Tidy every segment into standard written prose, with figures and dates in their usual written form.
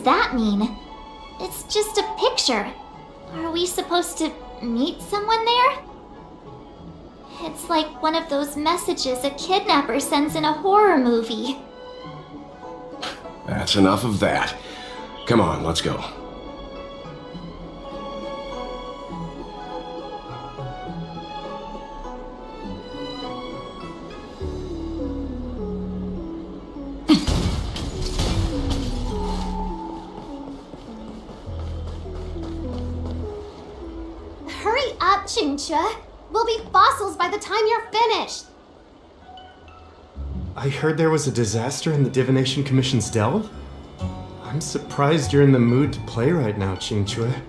does that mean? It's just a picture. Are we supposed to meet someone there? It's like one of those messages a kidnapper sends in a horror movie. That's enough of that. Come on, let's go. Hurry up, Qingque. We'll be fossils by the time you're finished. I heard there was a disaster in the Divination Commission's delve? I'm surprised you're in the mood to play right now, Qingque.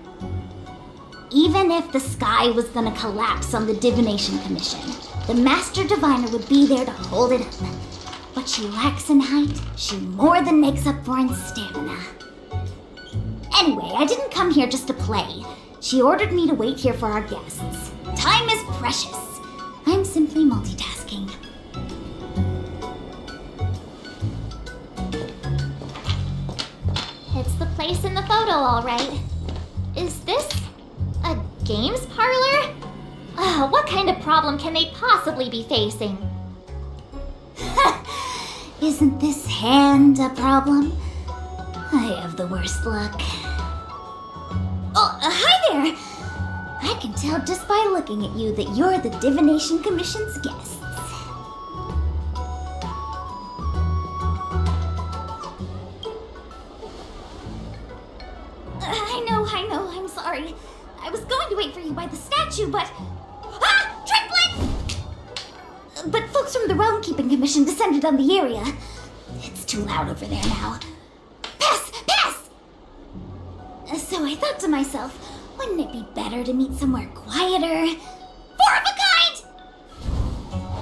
Even if the sky was gonna collapse on the Divination Commission, the Master Diviner would be there to hold it up. What she lacks in height, she more than makes up for in stamina. Anyway, I didn't come here just to play. She ordered me to wait here for our guests. Time is precious. I'm simply multitasking. It's the place in the photo, all right. Is this a games parlor? What kind of problem can they possibly be facing? Isn't this hand a problem? I have the worst luck. Oh, hi there! I can tell just by looking at you that you're the Divination Commission's guests. I know, I'm sorry. I was going to wait for you by the statue, but... Ah! Triplet! But folks from the Realm Keeping Commission descended on the area. It's too loud over there now. Pass! So I thought to myself, wouldn't it be better to meet somewhere quieter? Four of a kind!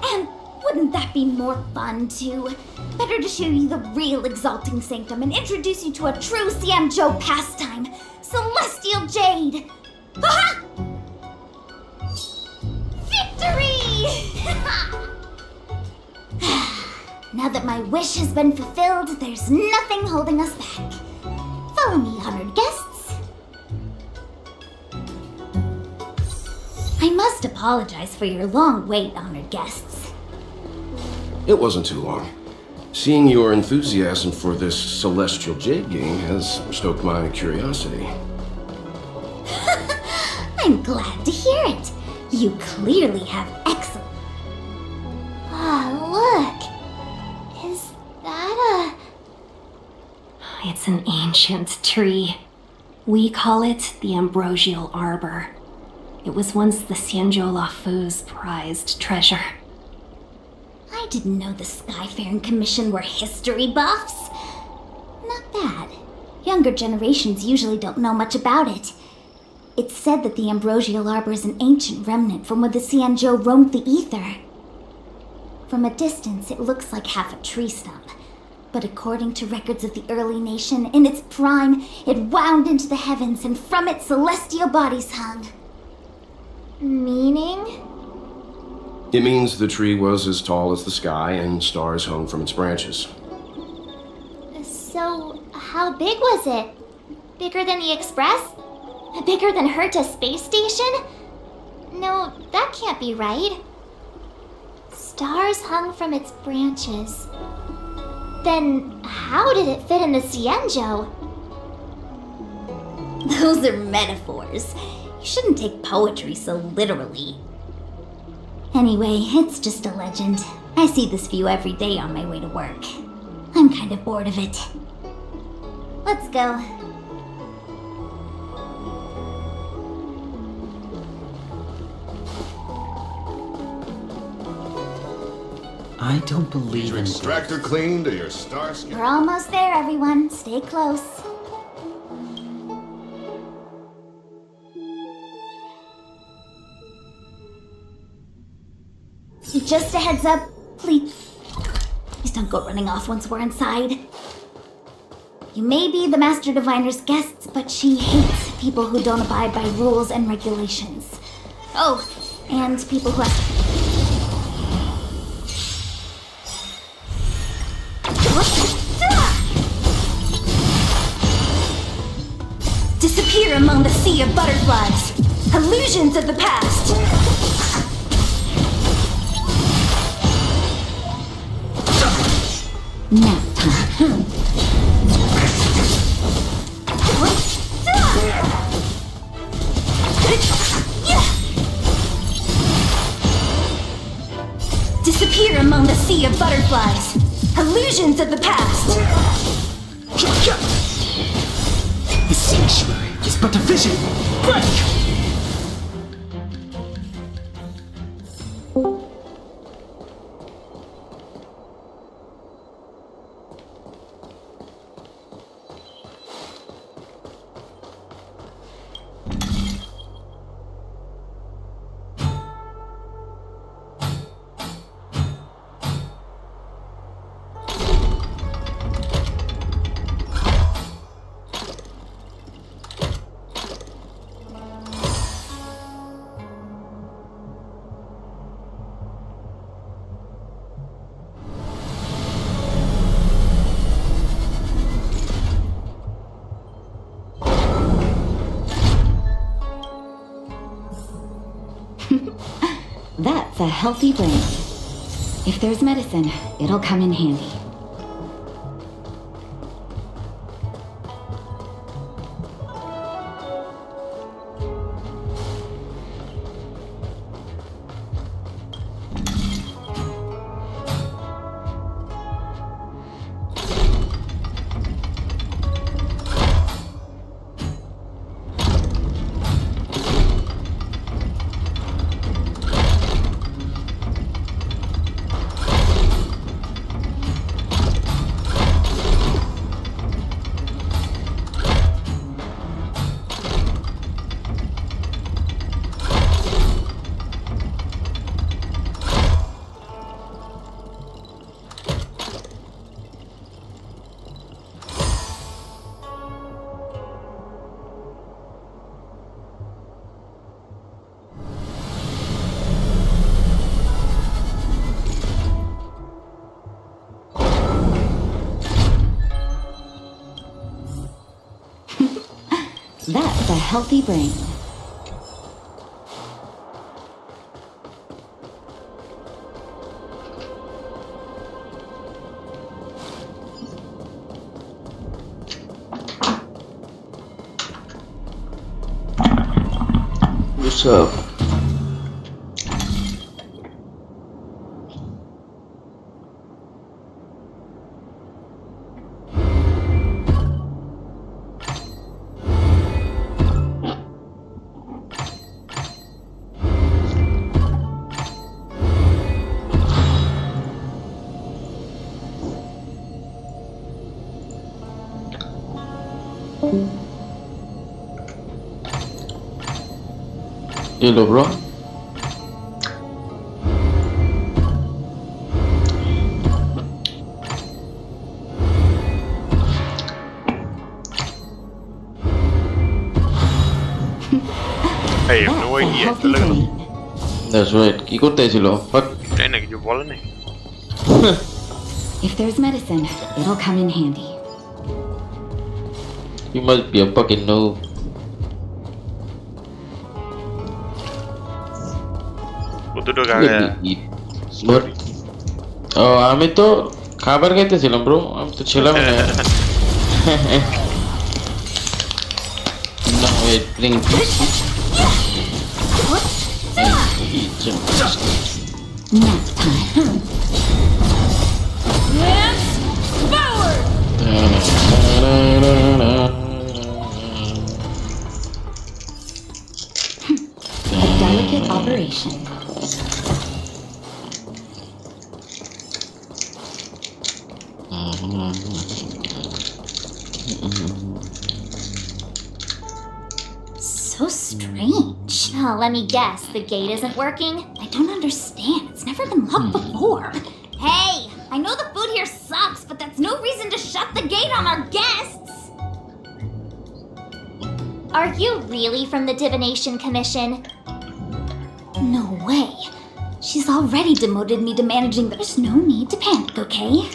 And wouldn't that be more fun, too? Better to show you the real Exalting Sanctum and introduce you to a true Xianzhou pastime, Celestial Jade! Aha! Victory! Now that my wish has been fulfilled, there's nothing holding us back. Follow me, honored guests. I must apologize for your long wait, honored guests. It wasn't too long. Seeing your enthusiasm for this Celestial Jade game has stoked my curiosity. I'm glad to hear it. You clearly have excellent... look. Is that a... It's an ancient tree. We call it the Ambrosial Arbor. It was once the Xianzhou Lafu's prized treasure. I didn't know the Skyfaring Commission were history buffs. Not bad. Younger generations usually don't know much about it. It's said that the Ambrosial Arbor is an ancient remnant from when the Xianzhou roamed the ether. From a distance, it looks like half a tree stump. But according to records of the early nation, in its prime, it wound into the heavens and from it celestial bodies hung. Meaning? It means the tree was as tall as the sky and stars hung from its branches. So, how big was it? Bigger than the Express? Bigger than Herta's space station? No, that can't be right. Stars hung from its branches. Then, how did it fit in the Xianzhou? Those are metaphors. You shouldn't take poetry so literally. Anyway, it's just a legend. I see this view every day on my way to work. I'm kind of bored of it. Let's go. I don't believe Your in... extractor cleaned or your star scan? We're almost there, everyone. Stay close. Just a heads up, please don't go running off once we're inside. You may be the Master Diviner's guests, but she hates people who don't abide by rules and regulations. Oh, and people who have... Disappear among the sea of butterflies. Illusions of the past. Nap time. Disappear among the sea of butterflies. Illusions of the past. The sanctuary is but a vision. Break! That's a healthy brain. If there's medicine, it'll come in handy. That's a healthy brain. What's up? Hello, bro. I have no That's a idea. healthy brain. That's right. কি করতে ছিল? Fuck. তাই না কিছু বলে নাই If there's medicine, it'll come in handy. You must be a fucking noob. কতটুকু Let আগে me eat. But ও আমি তো খাবার খাইতেছিলাম ব্রো আমি তো ছিলাম না No, wait, bring this. Nap time. A delicate operation. So strange. Oh, let me guess. The gate isn't working? I don't understand. It's never been locked before. Hey, I know the food here sucks, but that's no reason to shut the gate on our guests. Are you really from the Divination Commission? No way. She's already demoted me to managing. There's no need to panic, okay?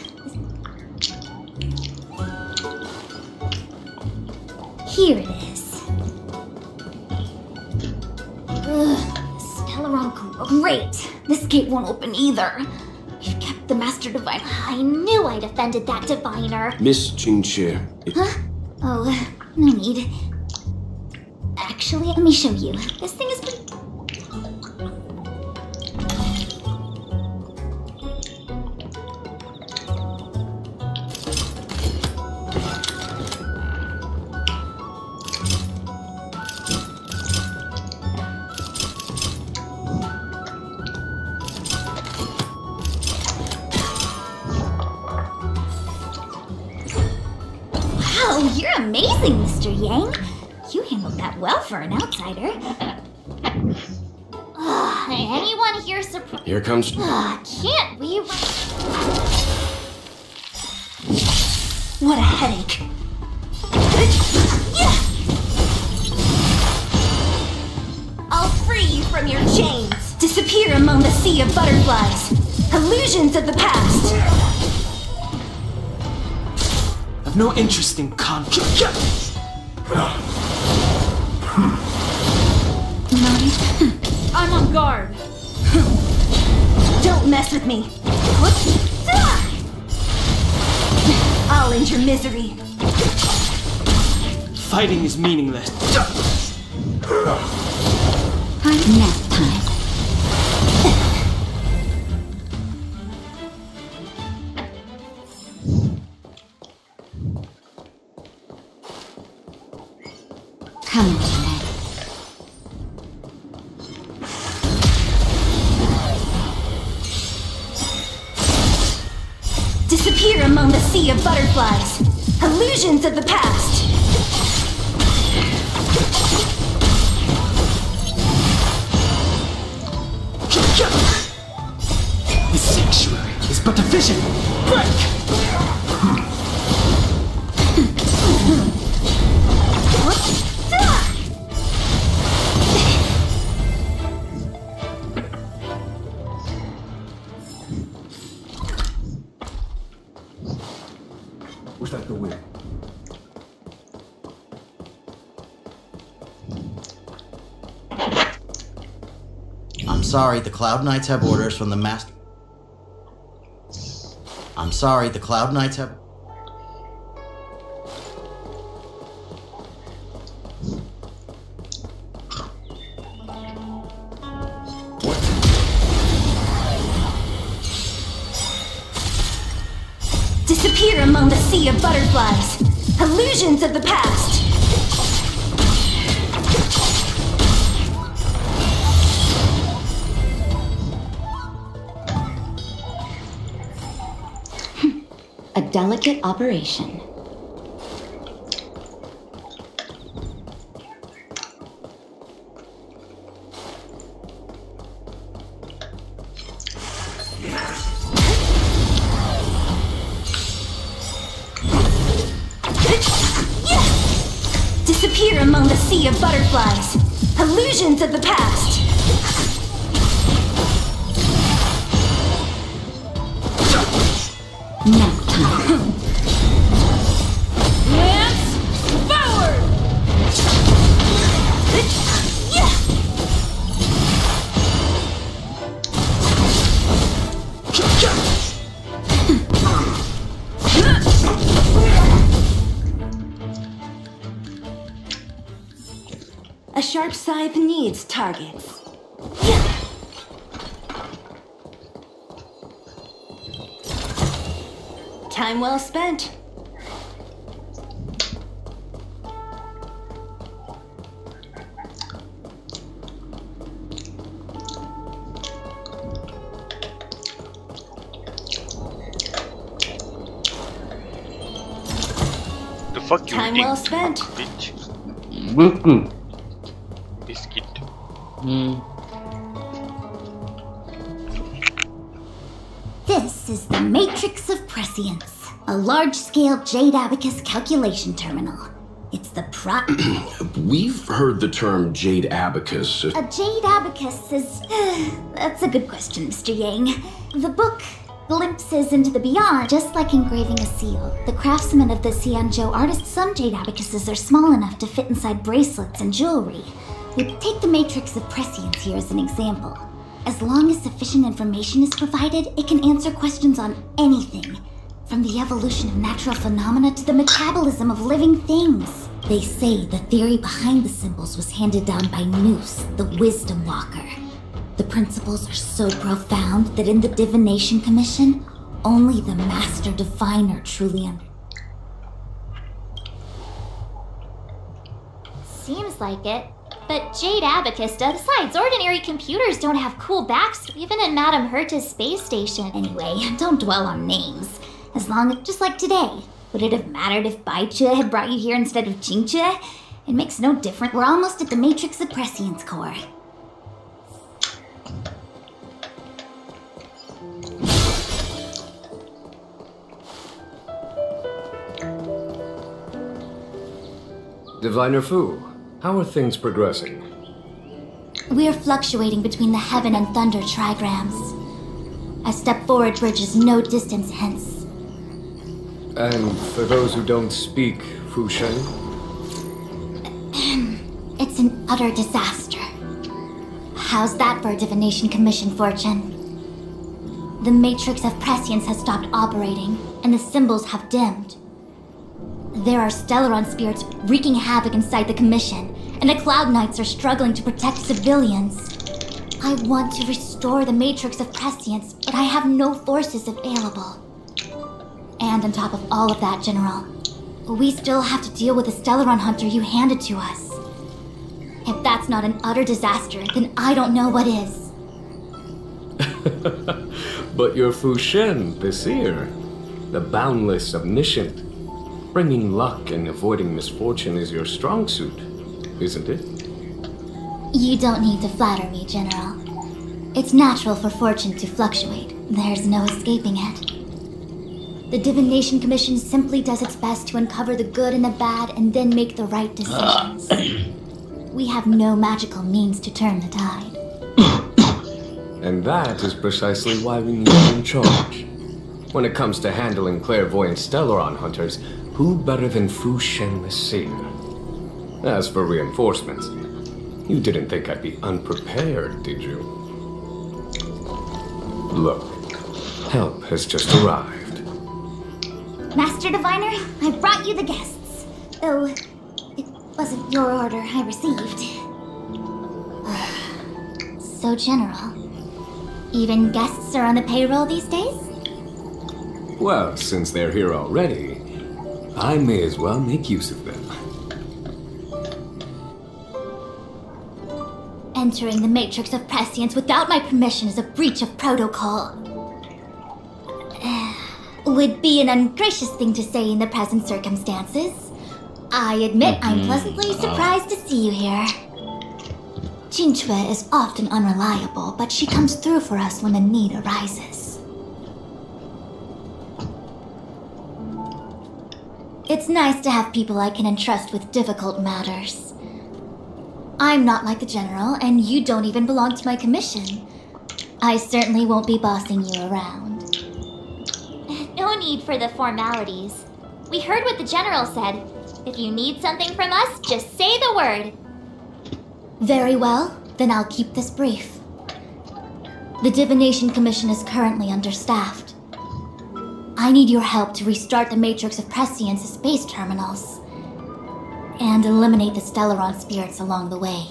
Here it is. Stellaron, great. This gate won't open either. You've kept the Master Diviner. I knew I'd offended that diviner. Miss Jinche, Huh? Oh, no need. Actually, let me show you. This thing is pretty... Wow, you're amazing, Mr. Yang. You handled that well for an outsider. Anyone here surprised? here comes. Can't we? What a headache. I'll free you from your chains. Disappear among the sea of butterflies. Illusions of the past. I've no interest in conflict. I'm on guard. Don't mess with me. I'll end your misery. Fighting is meaningless. Nap time. Come on, Ned. Disappear among the sea of butterflies. Illusions of the past. The sanctuary is but a vision. Break! Was that the wind? I'm sorry, the Cloud Knights have orders from the Master. I'm sorry, the Cloud Knights have. Disappear among the sea of butterflies. Illusions of the past. A delicate operation. Disappear among the sea of butterflies. Illusions of the past. Nap time. Lance forward! A sharp scythe needs targets. Time well spent. The fuck you Time eating, well spent. bitch? Biscuit. Biscuit. This is the Matrix of Prescience, a large-scale Jade Abacus calculation terminal. It's the We've heard the term Jade Abacus. A Jade Abacus is... That's a good question, Mr. Yang. The book glimpses into the beyond, just like engraving a seal. The craftsmen of the Xianzhou artists, some Jade Abacuses are small enough to fit inside bracelets and jewelry. Take the matrix of prescience here as an example. As long as sufficient information is provided, it can answer questions on anything, from the evolution of natural phenomena to the metabolism of living things. They say the theory behind the symbols was handed down by Noose, the Wisdom Walker. The principles are so profound that in the Divination Commission, only the Master Diviner truly Seems like it. But Jade Abacus does. Besides, ordinary computers don't have cool backstory, even in Madame Herta's space station. Anyway, don't dwell on names. As long as, just like today, would it have mattered if Baichue had brought you here instead of Jingchue? It makes no difference. We're almost at the matrix of prescience core. Diviner Fu, how are things progressing? We're fluctuating between the heaven and thunder trigrams. A step forward bridges no distance hence. And for those who don't speak Fu Shen? It's an utter disaster. How's that for a Divination Commission fortune? The matrix of prescience has stopped operating, and the symbols have dimmed. There are Stellaron spirits wreaking havoc inside the Commission, and the Cloud Knights are struggling to protect civilians. I want to restore the matrix of prescience, but I have no forces available. And on top of all of that, General, we still have to deal with the Stellaron hunter you handed to us. If that's not an utter disaster, then I don't know what is. But you're Fu Shen, the seer, the boundless, omniscient. Bringing luck and avoiding misfortune is your strong suit, isn't it? You don't need to flatter me, General. It's natural for fortune to fluctuate. There's no escaping it. The Divination Commission simply does its best to uncover the good and the bad and then make the right decisions. We have no magical means to turn the tide. And that is precisely why we need you in charge. When it comes to handling clairvoyant Stellaron hunters, who better than Fu Shen the Seer? As for reinforcements, you didn't think I'd be unprepared, did you? Look, help has just arrived. Master Diviner, I brought you the guests. Though, it wasn't your order I received. So, General, even guests are on the payroll these days? Well, since they're here already, I may as well make use of them. Entering the matrix of prescience without my permission is a breach of protocol. Would be an ungracious thing to say in the present circumstances. I admit I'm pleasantly surprised to see you here. Jingchue is often unreliable, but she comes through for us when the need arises. It's nice to have people I can entrust with difficult matters. I'm not like the General, and you don't even belong to my commission. I certainly won't be bossing you around. No need for the formalities. We heard what the General said. If you need something from us, just say the word. Very well, then I'll keep this brief. The Divination Commission is currently understaffed. I need your help to restart the matrix of prescience space terminals and eliminate the Stellaron spirits along the way.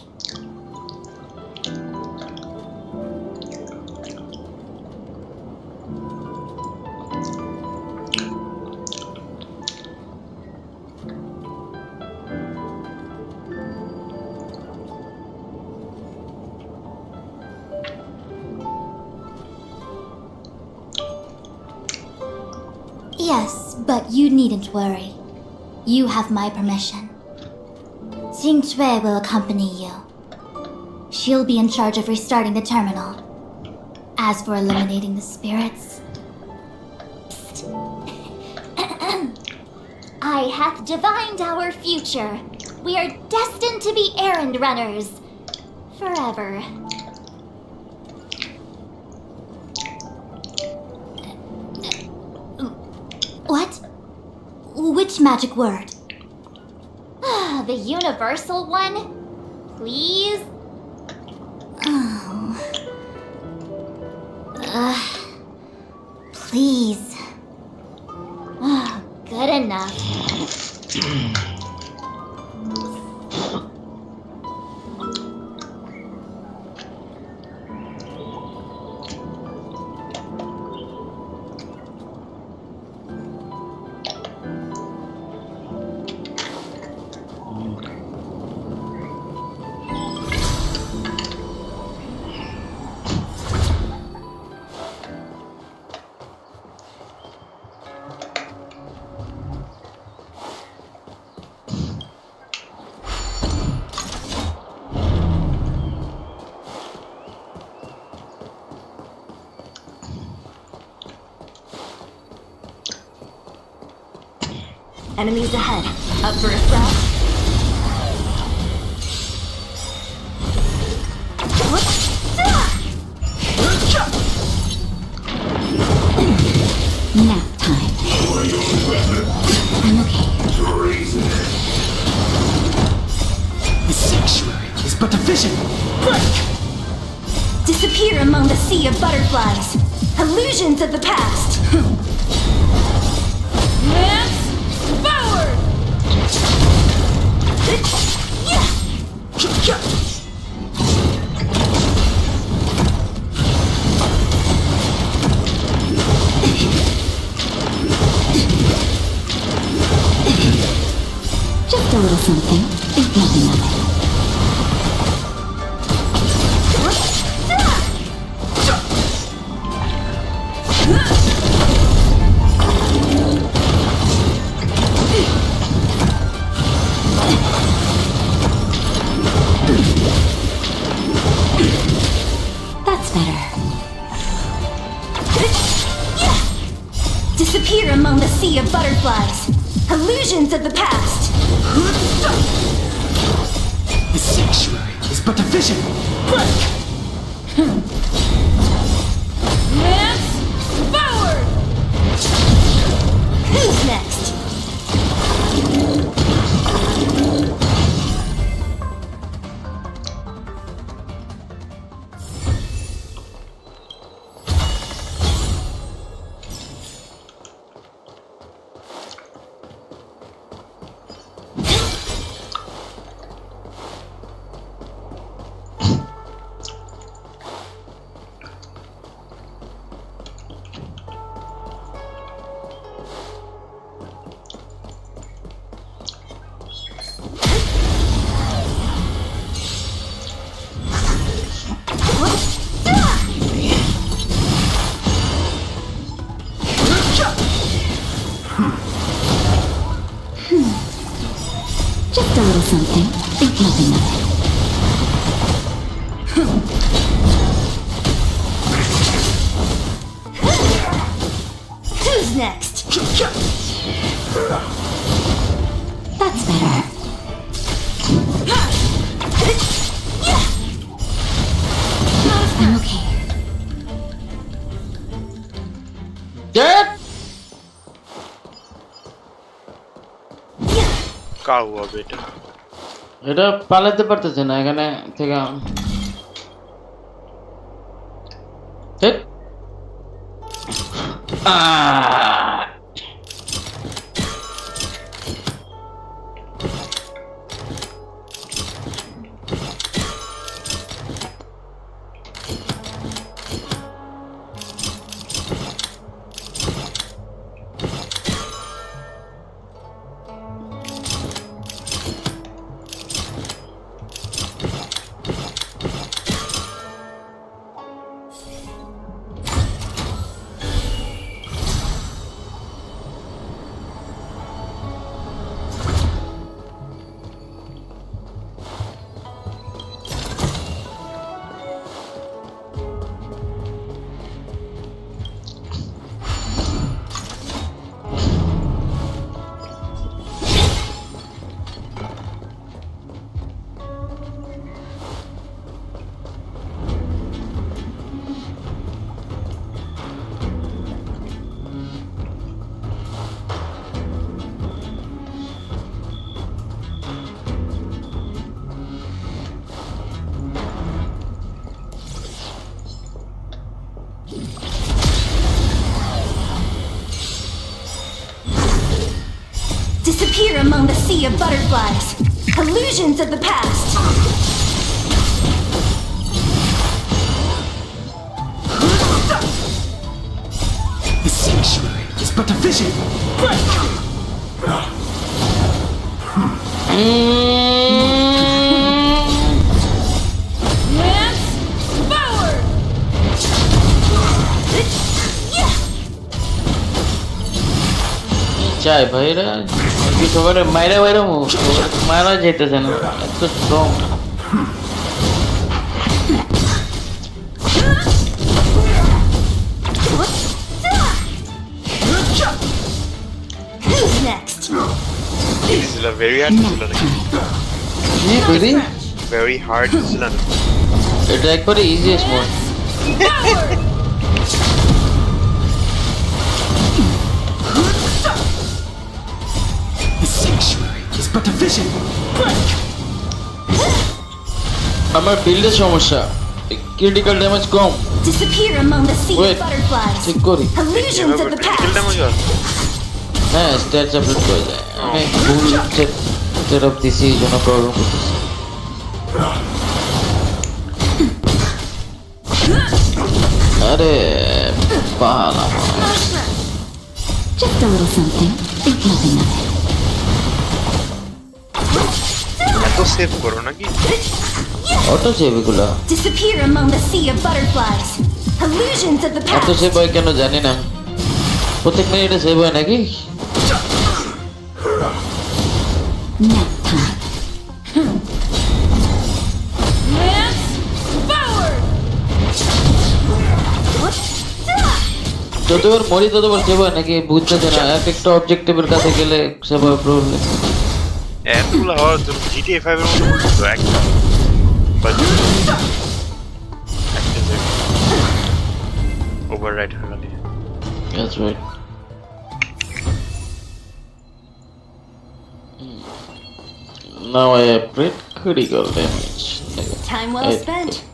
Yes, but you needn't worry. You have my permission. Jingchue will accompany you. She'll be in charge of restarting the terminal. As for eliminating the spirits... I hath divined our future. We are destined to be errand runners. Forever. What? Which magic word? The universal one? Please? Oh. Please. Good enough. Enemies ahead. Up for a thrust? Nap time. I'm okay. The sanctuary is but a vision. Disappear among the sea of butterflies. Illusions of the past. Just a little something. Think nothing of it. That's better. Disappear among the sea of butterflies. Illusions of the past. The sanctuary is but a vision. Who's next? Just a little something. Think nothing of it. Who's next? That's better. I'm okay. Dead? क्या हुआ बेटा? এটা পালাতে পারতেছে না এখানে থেকে ঠিক sea of butterflies. Illusions of the past. The sanctuary is but a vision. Lance forward. চাই ভাইরা কি সবার মাইরা বাইরে মারা যাইতেছে না এত strong Who's next? This is a very hard very hard এটা একবারে easiest mode The sanctuary is but a vision. আমার বিল্ডের সমস্যা ক্রিটিক্যাল ড্যামেজ কম Disappear among the sea Wait. of butterflies. Check করি Illusions of the critical past. damage আছে হ্যাঁ stats update করে যায় আমি ফুল সেট আপ দিছি এই জন্য প্রবলেম করতেছি আরে পালা Just a little something. Think nothing of it. এত সেভ করো নাকি অটো সেভ এগুলা Disappear among the sea of butterflies. Illusions of the এত past. সেভ হয় কেন জানি না প্রত্যেক মিনিটে সেভ হয় নাকি Nap time. Lance forward. যতবার মরি ততবার সেভ হয় নাকি বুঝতেছে না এক একটা অবজেক্টিভের কাছে গেলে সেভ হয় প্রবলেম এতগুলো হওয়ার জন্য GTA 5 এর মতো বলছো একটা ওভাররাইড হয়ে গেল That's right. Now I have critical damage. Time well spent.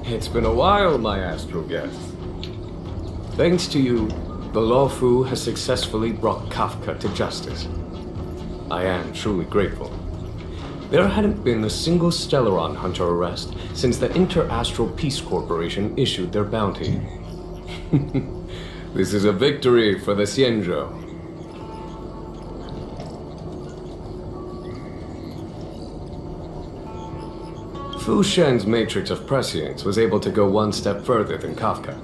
It's been a while, my astral guest. Thanks to you, the Lawfu has successfully brought Kafka to justice. I am truly grateful. There hadn't been a single Stellaron hunter arrest since the Inter-Astral Peace Corporation issued their bounty. This is a victory for the Xianzhou. Fu Shen's matrix of prescience was able to go one step further than Kafka.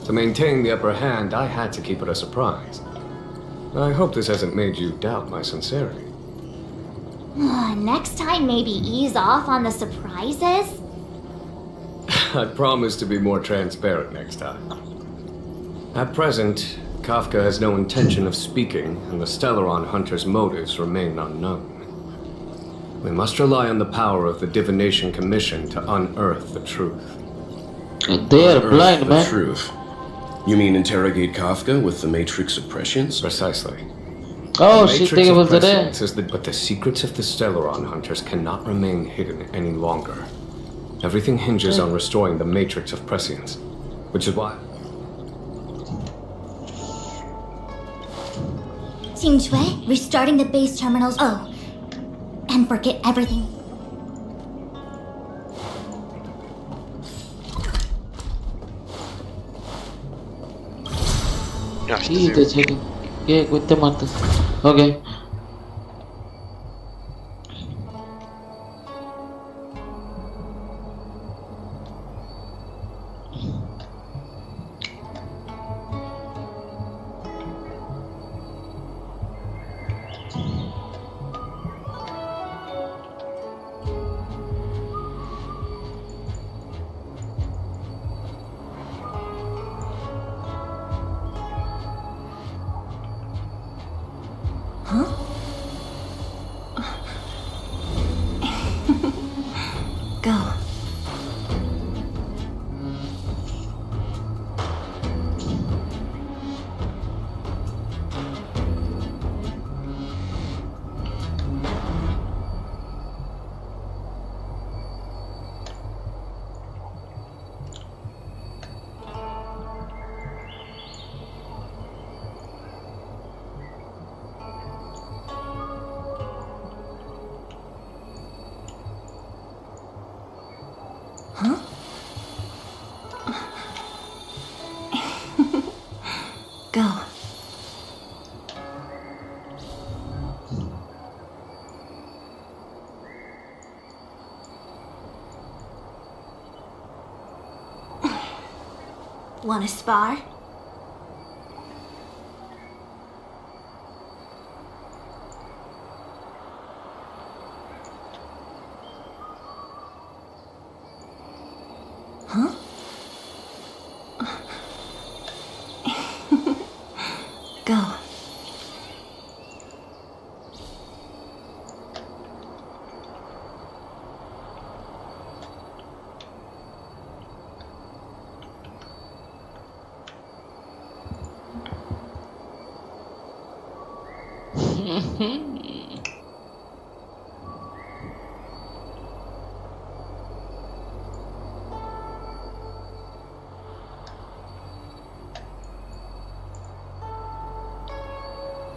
To maintain the upper hand, I had to keep it a surprise. I hope this hasn't made you doubt my sincerity. Next time, maybe ease off on the surprises? I promise to be more transparent next time. At present, Kafka has no intention of speaking, and the Stellaron hunter's motives remain unknown. We must rely on the power of the Divination Commission to unearth the truth. They are Unearth blind, the man. truth. You mean interrogate Kafka with the Matrix of Prescience? Precisely. Oh, The shit, Matrix think of about that. Prescience is but the secrets of the Stellaron hunters cannot remain hidden any longer. Everything hinges on restoring the Matrix of Prescience, which is why... Xingque, restarting the base terminals. Oh, and forget everything. ঠিক আছে কে করতে মারতেছে ওকে Go. Go. Want to spar? Huh? Go.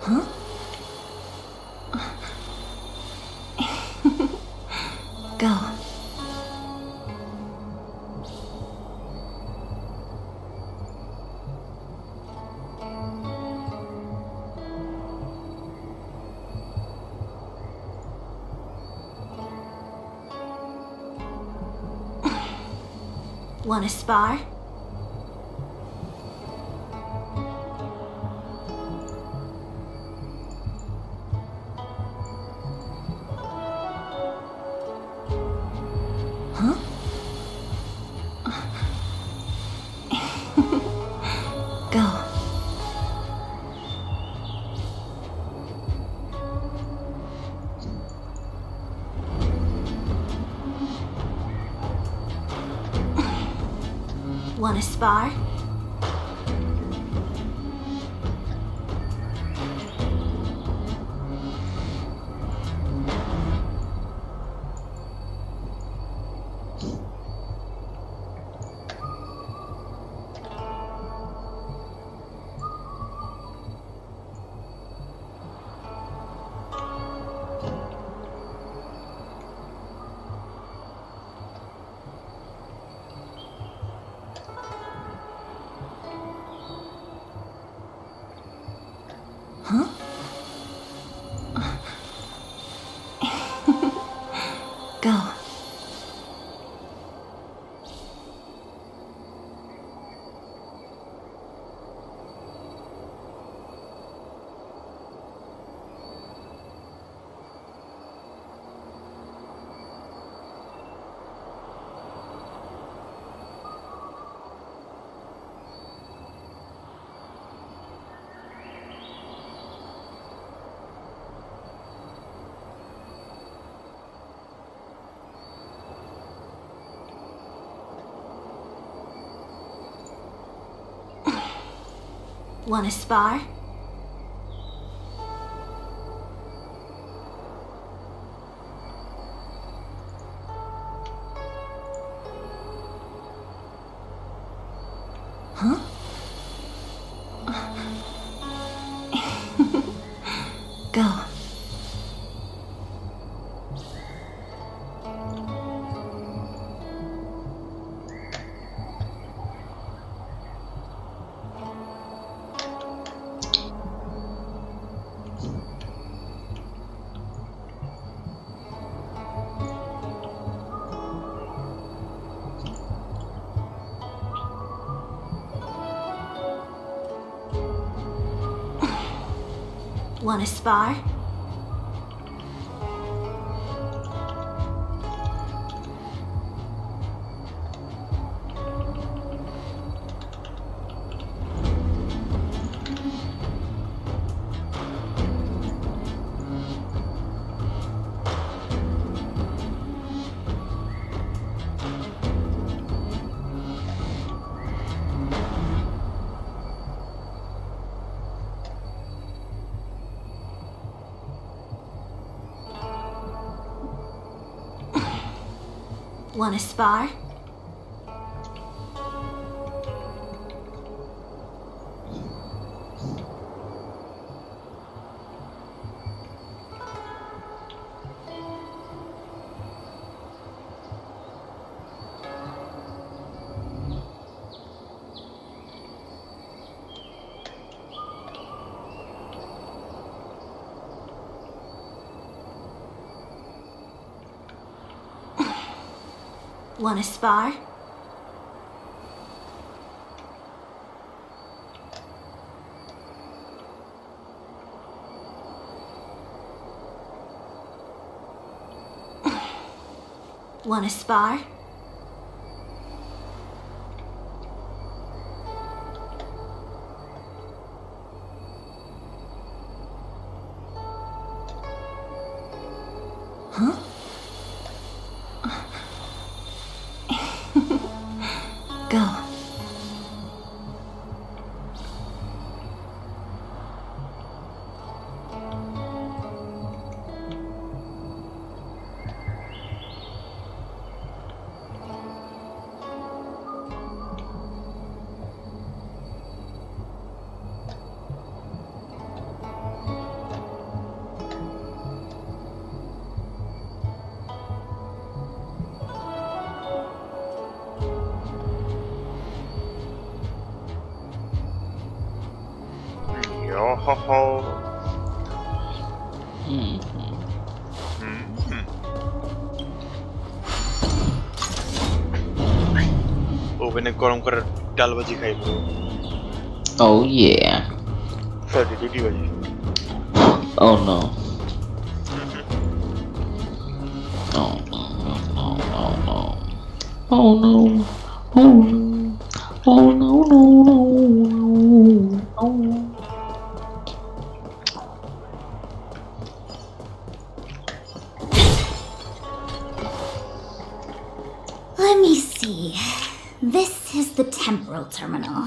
Huh? Go. Want to spar? Huh? Go. Want to spar? Huh? Go. Want to spar? Huh? Go. Want to spar? Want to spar? Want to spar? Want to spar? Huh? Go. Yo-ho-ho. ওভেনে গরম করার ডাল ভাজি খাই bro. Oh yeah. Sorry, রুটি ভাজি. Oh no. Oh no, no, no, no, no. Oh no. Oh no. Oh no, no, no, no, no. Let me see. This is the temporal terminal.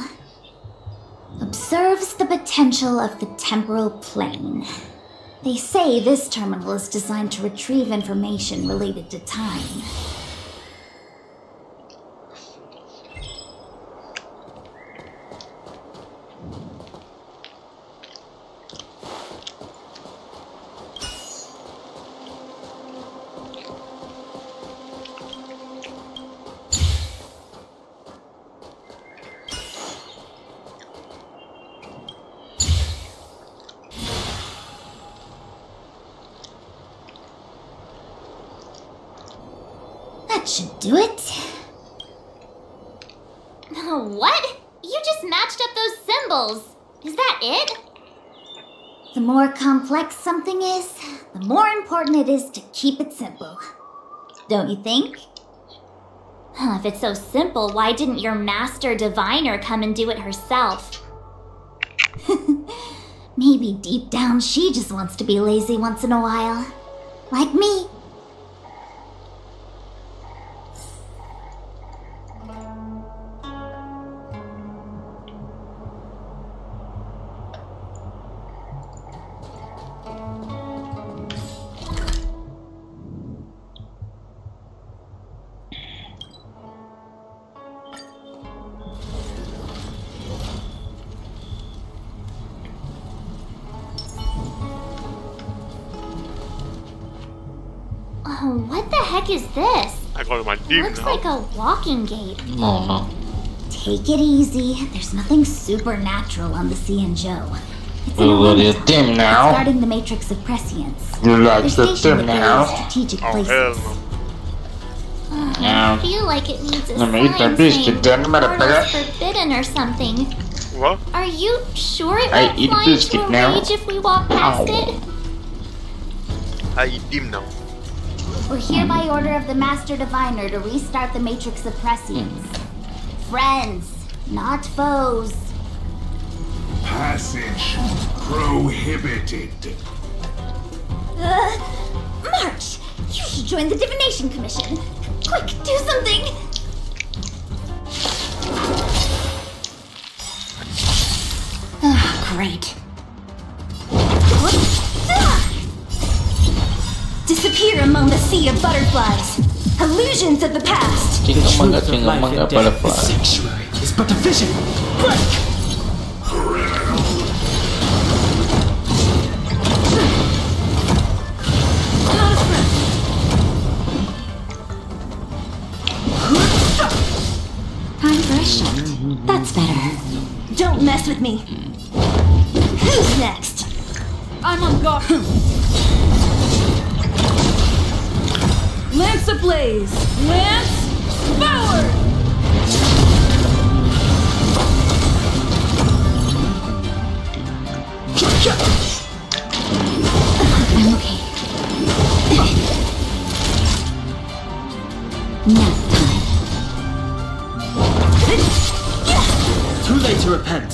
Observes the potential of the temporal plane. They say this terminal is designed to retrieve information related to time. That should do it. What? You just matched up those symbols. Is that it? The more complex something is, the more important it is to keep it simple. Don't you think? If it's so simple, why didn't your master diviner come and do it herself? Maybe deep down she just wants to be lazy once in a while. Like me. What the heck is this? I got my team Looks now. like a walking gate. Oh no. Take it easy. There's nothing supernatural on the Cianzhou. It's an You got your automaton. team now. It's guarding the matrix of prescience. You like They're the stationed team at now. various strategic Oh places. hell no. I feel like it needs a Let me eat the sign biscuit saying then, portals motherfucker. forbidden or something. What? Are you sure it I won't eat fly into biscuit a now. rage if we walk past Ow. it? I eat team now. We're here by order of the Master Diviner to restart the Matrix of Prescience. Friends, not foes. Passage prohibited. March! You should join the Divination Commission. Quick, do something! Great. Disappear among the sea of butterflies. Illusions of the past. Jingle manga butterfly. The sanctuary is but a vision. Break! Time for a shot. That's better. Don't mess with me. Who's next? I'm on guard. Lance ablaze! Lance forward! I'm okay. Nap time. Too late to repent.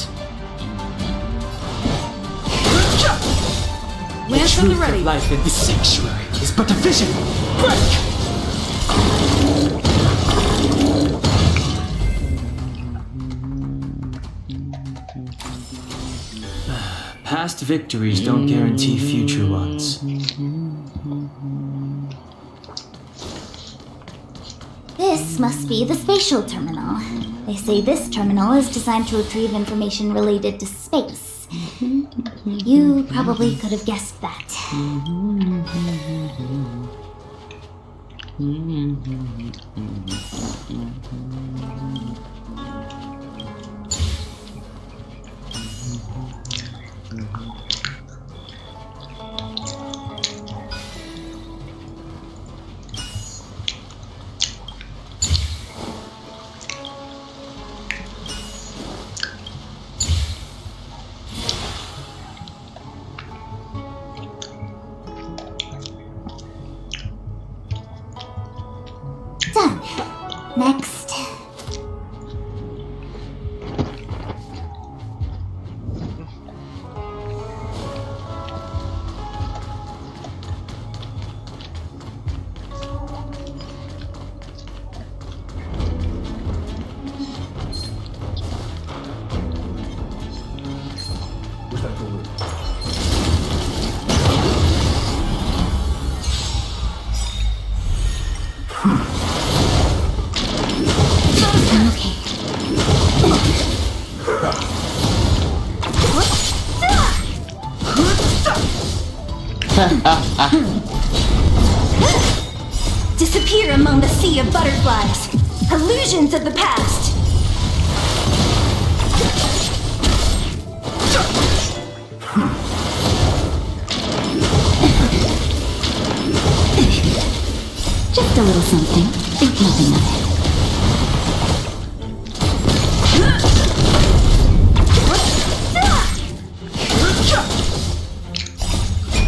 Lance on the ready. Life in the sanctuary is but a vision. Break! Past victories don't guarantee future ones. This must be the spatial terminal. They say this terminal is designed to retrieve information related to space. You probably could have guessed that. Done. Next. Disappear among the sea of butterflies. Illusions of the past. Just a little something. Think nothing of it.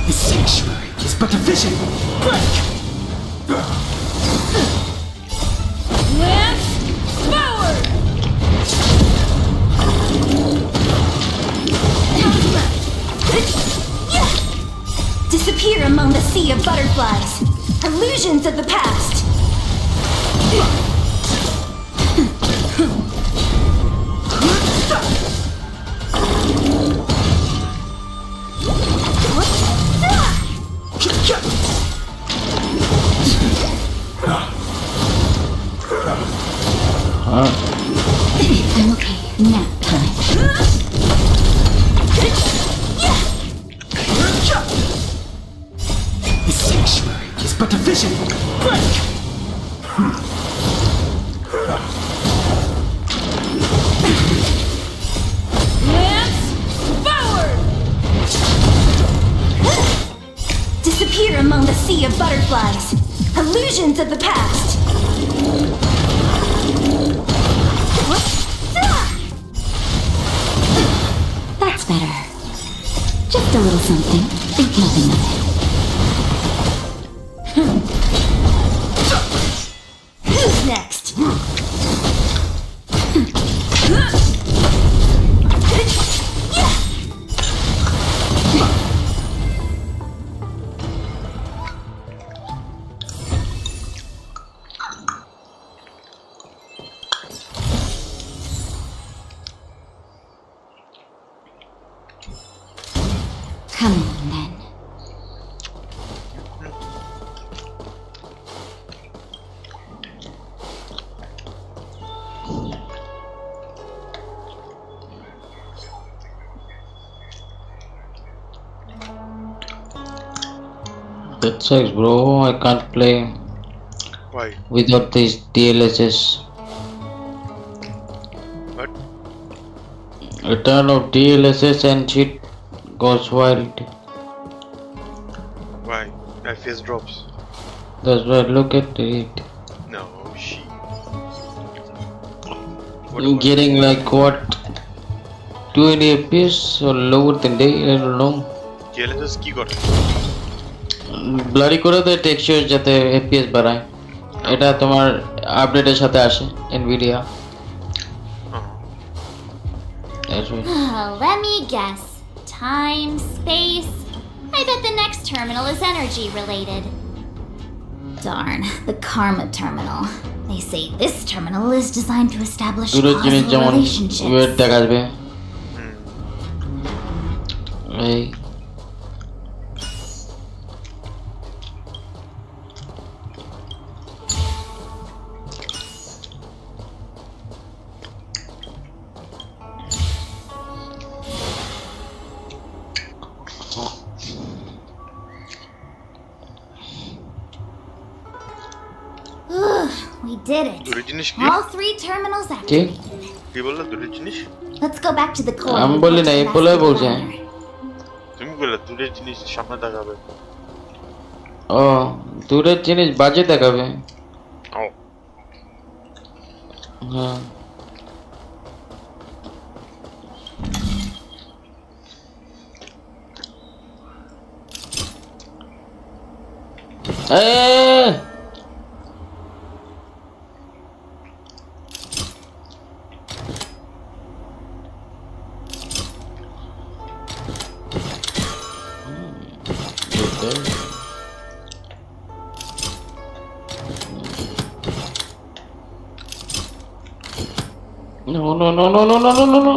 The sanctuary is but a vision. Break! Lance forward! Disappear among the sea of butterflies. Illusions of the past. I'm okay. Nap time. The sanctuary is but a vision. Break! Lance forward! Disappear among the sea of butterflies. Illusions of the past. That's better. Just a little something. Think nothing of it. Who's next? Come on, then. That sucks, bro. I can't play Why? without these DLSS. What? Return of DLSS and shit goes wild. Why? FPS drops. That's why look at it. No, she. You're getting like what? 20 FPS or lower than that? I don't know. DLSS কি করে? Blurry করে দেয় texture যাতে FPS বাড়ায়। এটা তোমার আপডেটের সাথে আসে Nvidia। Let me guess. Time, space. I bet the next terminal is energy related. Darn, the karma terminal. They say this terminal is designed to establish দূরের জিনিস causal যেমন relationships. ওয়েট দেখাবে। এই We did it. দূরের জিনিস কি? All 3 terminals ঠিক activated. কি বললে দূরের জিনিস? Let's go back to the core. আমি and বলি report না to এই the বলে master বলছে। planner. তুমি বললে দূরের জিনিস সামনে দেখাবে। ও দূরের জিনিস বাজে দেখাবে। ও হ্যাঁ No, no, no, no, no, no, no, no, no.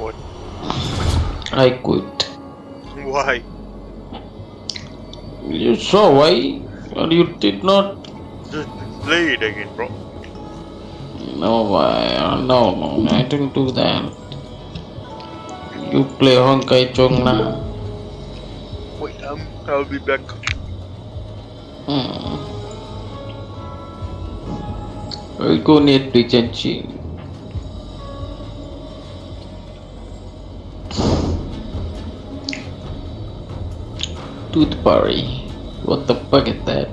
what? I quit. Why? You saw why? Or you did not? Just play it again, bro. No, I didn't do that. You play Honkai Chongna. Wait, I'll be back. I'll go need to genshin. Toothberry. What the fuck is that?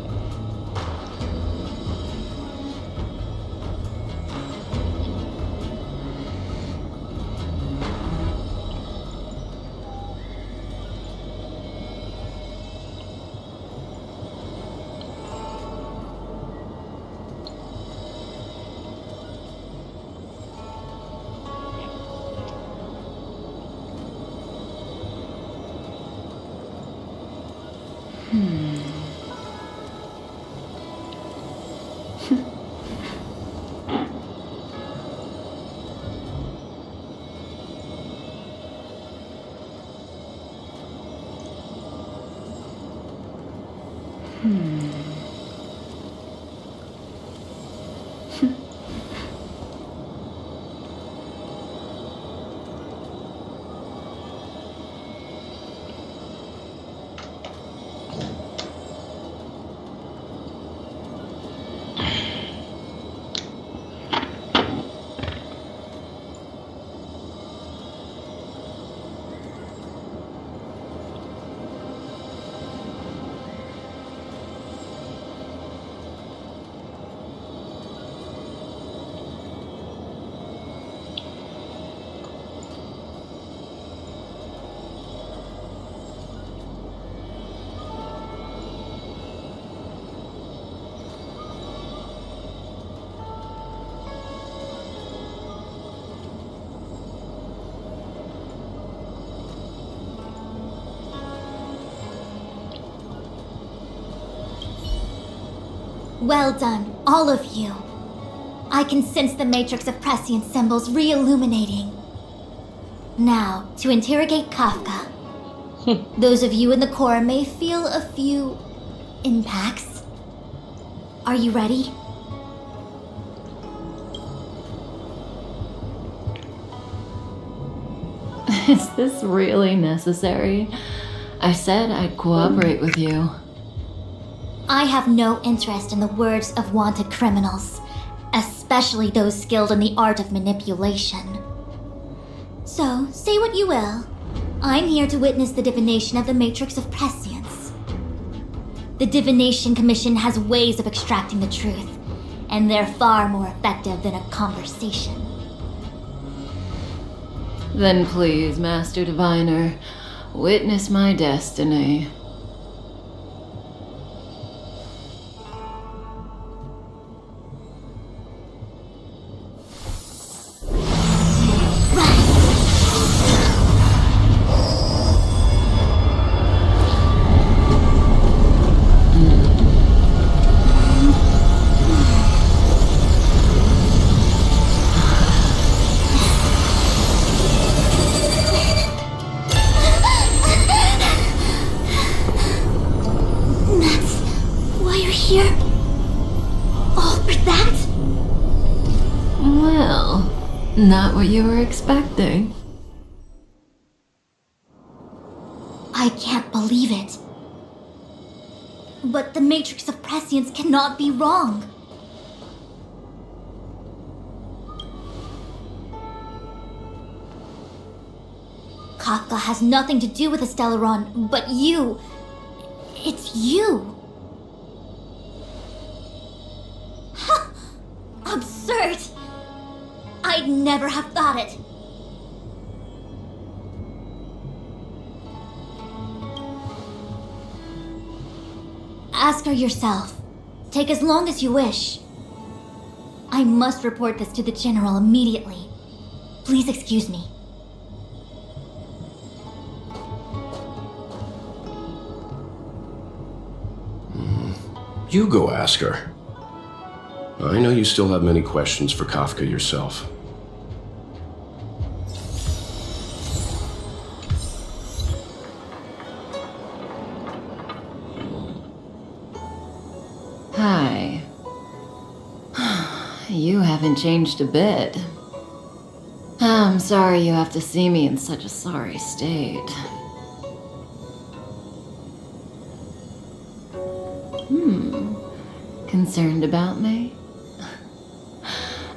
Well done, all of you. I can sense the matrix of prescient symbols re-illuminating. Now, to interrogate Kafka. Those of you in the core may feel a few impacts. Are you ready? Is this really necessary? I said I'd cooperate with you. I have no interest in the words of wanted criminals, especially those skilled in the art of manipulation. So, say what you will. I'm here to witness the divination of the Matrix of Prescience. The Divination Commission has ways of extracting the truth, and they're far more effective than a conversation. Then please, Master Diviner, witness my destiny. Not what you were expecting. I can't believe it. But the Matrix of Prescience cannot be wrong. Kafka has nothing to do with the Stellaron, but you. It's you. Absurd. I'd never have thought it. Ask her yourself. Take as long as you wish. I must report this to the General immediately. Please excuse me. You go ask her. I know you still have many questions for Kafka yourself. Hi. You haven't changed a bit. I'm sorry you have to see me in such a sorry state. Concerned about me?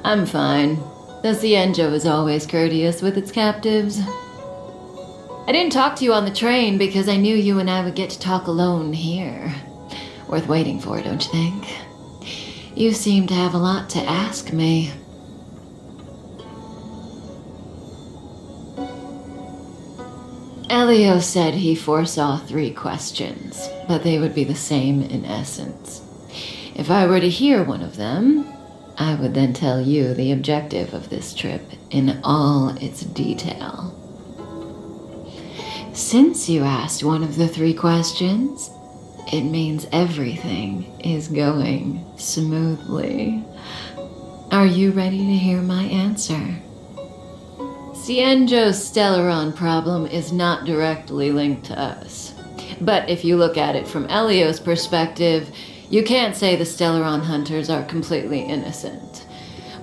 I'm fine. The Cienjo is always courteous with its captives. I didn't talk to you on the train because I knew you and I would get to talk alone here. Worth waiting for, don't you think? You seem to have a lot to ask me. Elio said he foresaw 3 questions, but they would be the same in essence. If I were to hear one of them, I would then tell you the objective of this trip in all its detail. Since you asked one of the 3 questions, it means everything is going smoothly. Are you ready to hear my answer? Cienjo's Stellaron problem is not directly linked to us. But if you look at it from Elio's perspective, you can't say the Stellaron hunters are completely innocent.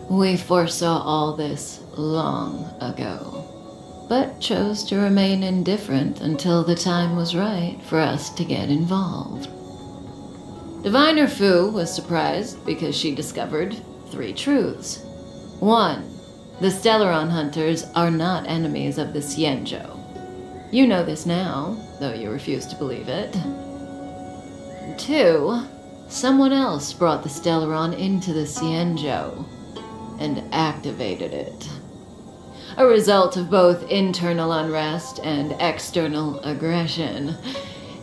We foresaw all this long ago, but chose to remain indifferent until the time was right for us to get involved. Diviner Fu was surprised because she discovered 3 truths. 1. The Stellaron hunters are not enemies of the Cienjo. You know this now, though you refuse to believe it. 2. Someone else brought the Stellaron into the Cienjo and activated it. A result of both internal unrest and external aggression.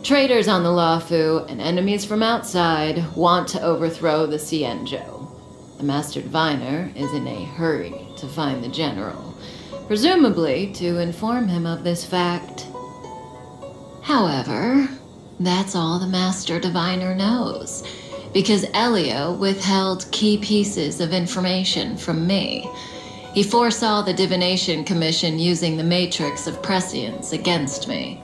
Traitors on the Luofu and enemies from outside want to overthrow the Cienjo. The Master Diviner is in a hurry to find the General, presumably to inform him of this fact. However, that's all the Master Diviner knows, because Elio withheld key pieces of information from me. He foresaw the Divination Commission using the Matrix of Prescience against me.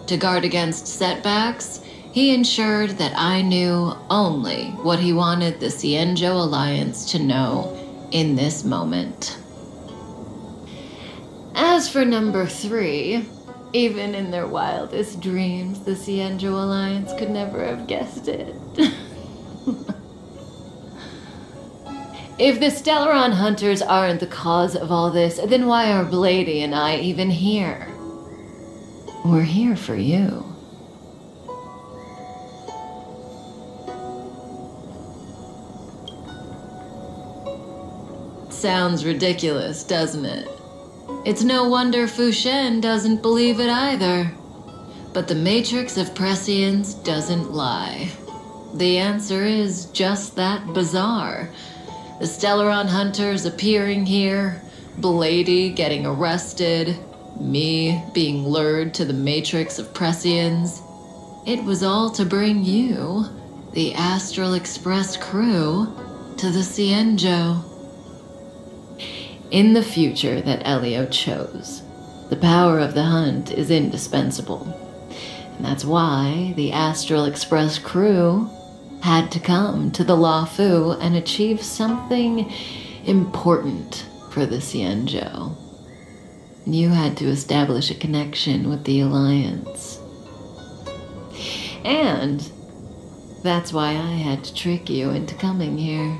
To guard against setbacks, he ensured that I knew only what he wanted the Cienjo Alliance to know in this moment. As for number 3, even in their wildest dreams, the Cienjo Alliance could never have guessed it. If the Stellaron hunters aren't the cause of all this, then why are Blady and I even here? We're here for you. Sounds ridiculous, doesn't it? It's no wonder Fu Shen doesn't believe it either. But the Matrix of Prescience doesn't lie. The answer is just that bizarre. The Stellaron hunters appearing here, Blady getting arrested, me being lured to the Matrix of Prescience. It was all to bring you, the Astral Express crew, to the Cienjo. In the future that Elio chose, the power of the hunt is indispensable. And that's why the Astral Express crew had to come to the Luofu and achieve something important for the Cienjo. You had to establish a connection with the Alliance. And that's why I had to trick you into coming here.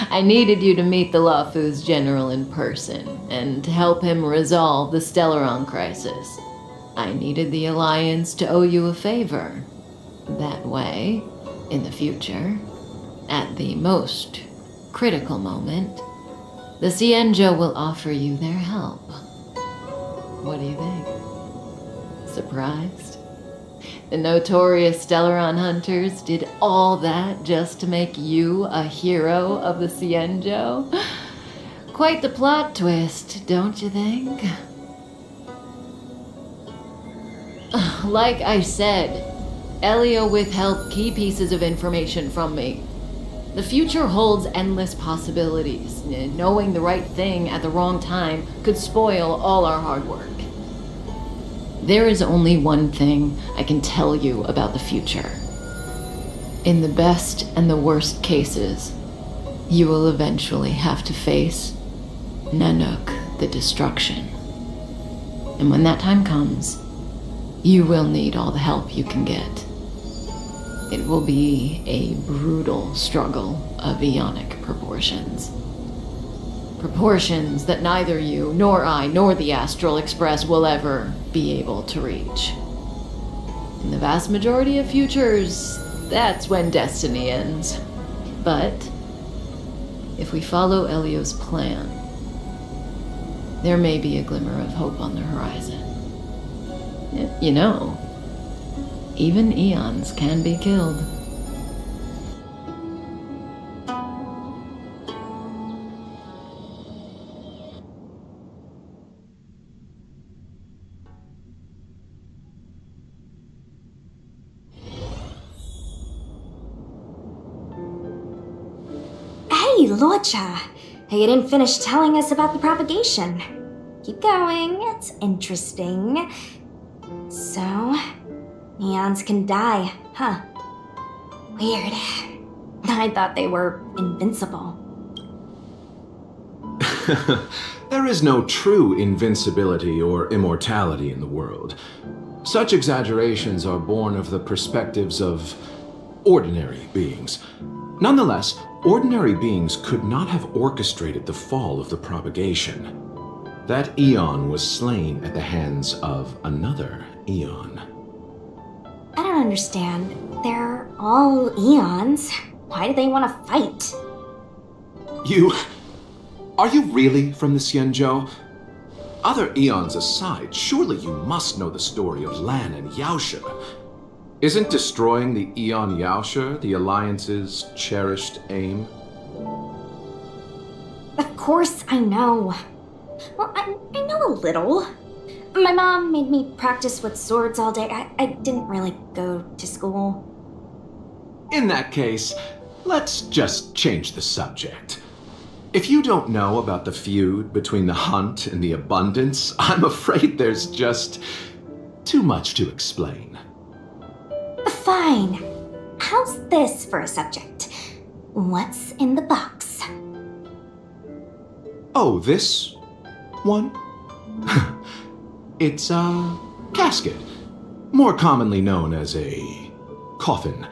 I needed you to meet the Luofu's general in person and to help him resolve the Stellaron crisis. I needed the Alliance to owe you a favor. That way, in the future, at the most critical moment, the Cienjo will offer you their help. What do you think? Surprised? The notorious Stellaron hunters did all that just to make you a hero of the Cienjo? Quite the plot twist, don't you think? Like I said, Elio withheld key pieces of information from me. The future holds endless possibilities. Knowing the right thing at the wrong time could spoil all our hard work. There is only one thing I can tell you about the future. In the best and the worst cases, you will eventually have to face Nanook the Destruction. And when that time comes, you will need all the help you can get. It will be a brutal struggle of eonic proportions. Proportions that neither you, nor I, nor the Astral Express will ever be able to reach. In the vast majority of futures, that's when destiny ends. But if we follow Elio's plan, there may be a glimmer of hope on the horizon. You know, even eons can be killed. Hey, Luocha! You didn't finish telling us about the propagation. Keep going, it's interesting. So, eons can die, huh? Weird. I thought they were invincible. There is no true invincibility or immortality in the world. Such exaggerations are born of the perspectives of ordinary beings. Nonetheless, ordinary beings could not have orchestrated the fall of the propagation. That eon was slain at the hands of another eon. I don't understand. They're all eons. Why do they want to fight? Are you really from the Cienjo? Other eons aside, surely you must know the story of Lan and Yaoshe. Isn't destroying the Eon Yaoshe the Alliance's cherished aim? Of course I know. Well, I know a little. My mom made me practice with swords all day. I didn't really go to school. In that case, let's just change the subject. If you don't know about the feud between the Hunt and the Abundance, I'm afraid there's just too much to explain. Fine. How's this for a subject? What's in the box? Oh, this? one? It's a casket, more commonly known as a coffin.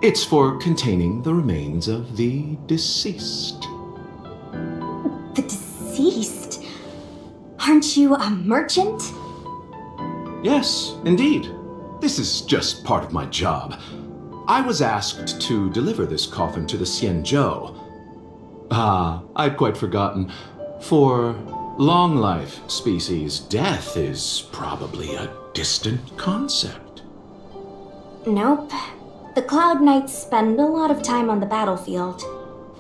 It's for containing the remains of the deceased. The deceased? Aren't you a merchant? Yes, indeed. This is just part of my job. I was asked to deliver this coffin to the Xianzhou. I'd quite forgotten. For long life species, death is probably a distant concept. Nope. The Cloud Knights spend a lot of time on the battlefield.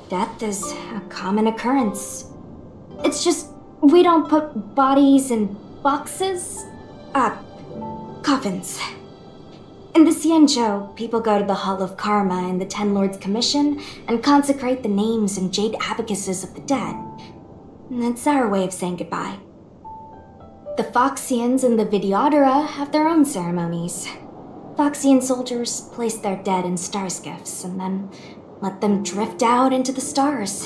Death is a common occurrence. It's just we don't put bodies in boxes. Coffins. In the Xianzhou, people go to the Hall of Karma in the Ten Lords Commission and consecrate the names and jade abacuses of the dead. That's our way of saying goodbye. The Foxians and the Vidyadhara have their own ceremonies. Foxian soldiers place their dead in star skiffs and then let them drift out into the stars.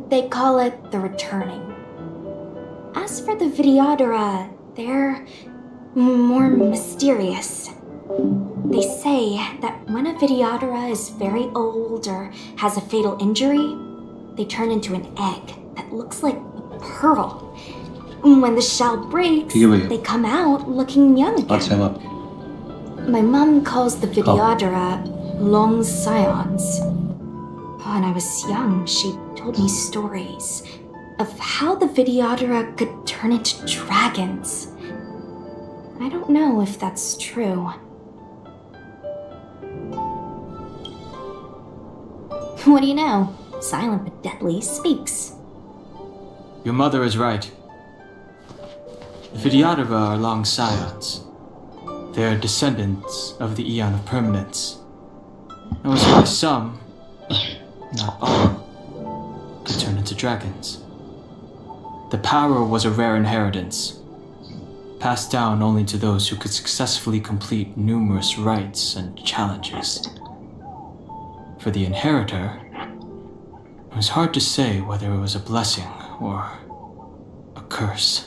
They call it the returning. As for the Vidyadhara, they're more mysterious. They say that when a Vidyadhara is very old or has a fatal injury, they turn into an egg that looks like a pearl. When the shell breaks, they come out looking young again. My mom calls the Vidyadhara long scions. When I was young, she told me stories of how the Vidyadhara could turn into dragons. I don't know if that's true. What do you know? Silent but deadly speaks. Your mother is right. The Vidyadhara are long scions. They are descendants of the Eon of Permanence. That was why some, not all, could turn into dragons. The power was a rare inheritance, passed down only to those who could successfully complete numerous rites and challenges. For the inheritor, it was hard to say whether it was a blessing or a curse.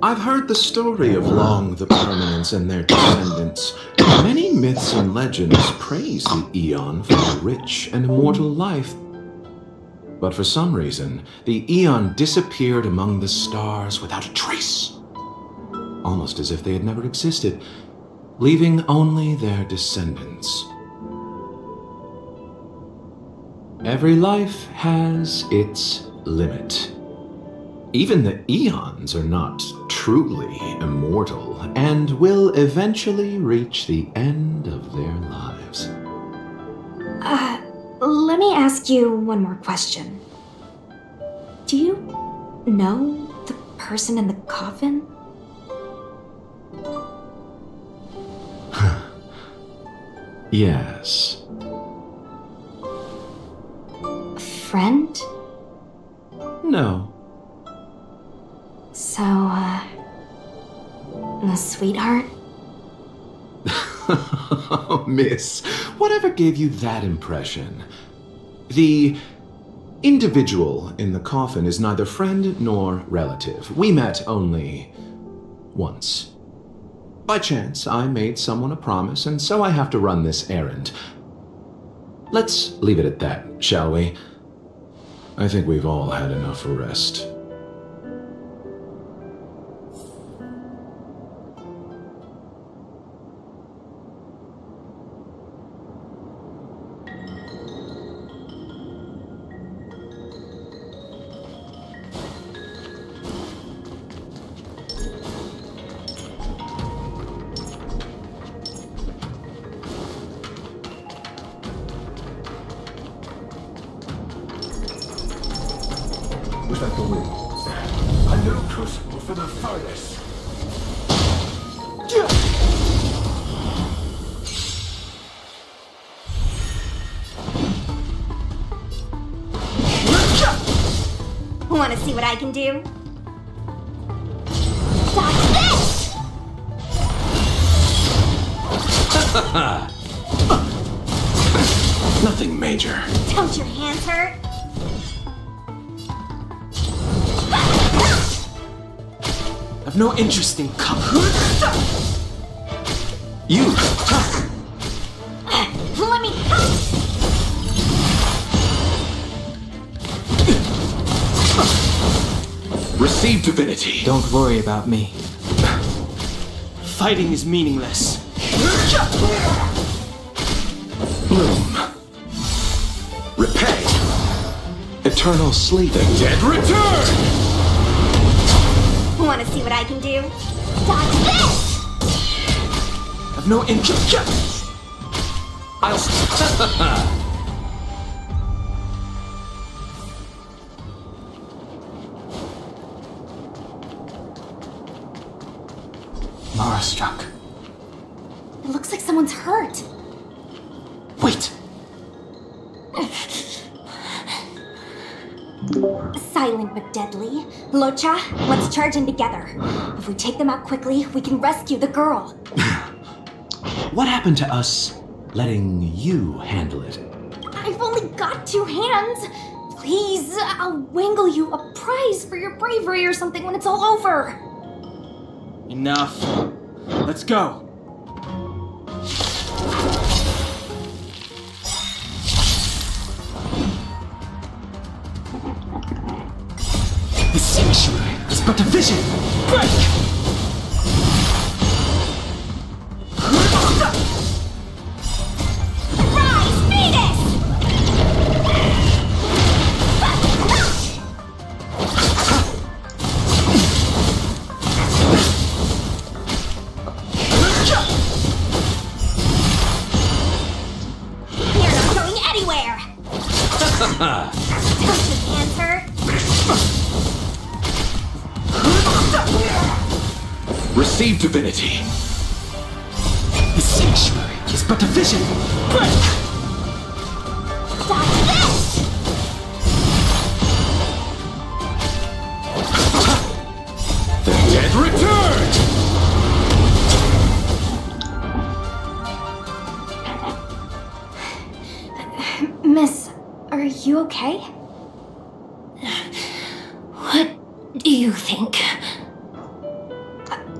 I've heard the story of Long the Permanence and their descendants. Many myths and legends praise the Eon for a rich and immortal life. But for some reason, the Eon disappeared among the stars without a trace. Almost as if they had never existed, leaving only their descendants. Every life has its limit. Even the Eons are not truly immortal and will eventually reach the end of their lives. Let me ask you one more question. Do you know the person in the coffin? Yes. A friend? No. So, a sweetheart? Miss, whatever gave you that impression? The individual in the coffin is neither friend nor relative. We met only once. By chance, I made someone a promise, and so I have to run this errand. Let's leave it at that, shall we? I think we've all had enough rest. Was that the wind? A new crucible for the furnace. Want to see what I can do? Dodge this! Nothing major. Don't your hands hurt? I've no interest in You! Let me. Receive divinity! Don't worry about me. Fighting is meaningless. Bloom. Repay. Eternal sleep. The dead return! Want to see what I can do? Dodge this! I've no interest. Mara struck. It looks like someone's hurt. Wait! Silent but deadly. Locha, let's charge in together. If we take them out quickly, we can rescue the girl. What happened to us letting you handle it? I've only got 2 hands. Please, I'll wangle you a prize for your bravery or something when it's all over. Enough. Let's go. The sanctuary is but a vision. Break! Rise, Venus! You're not going anywhere! Don't just answer. Receive divinity. The sanctuary is but a vision. Break! Dodge this! The dead returned! Miss, are you okay? What do you think?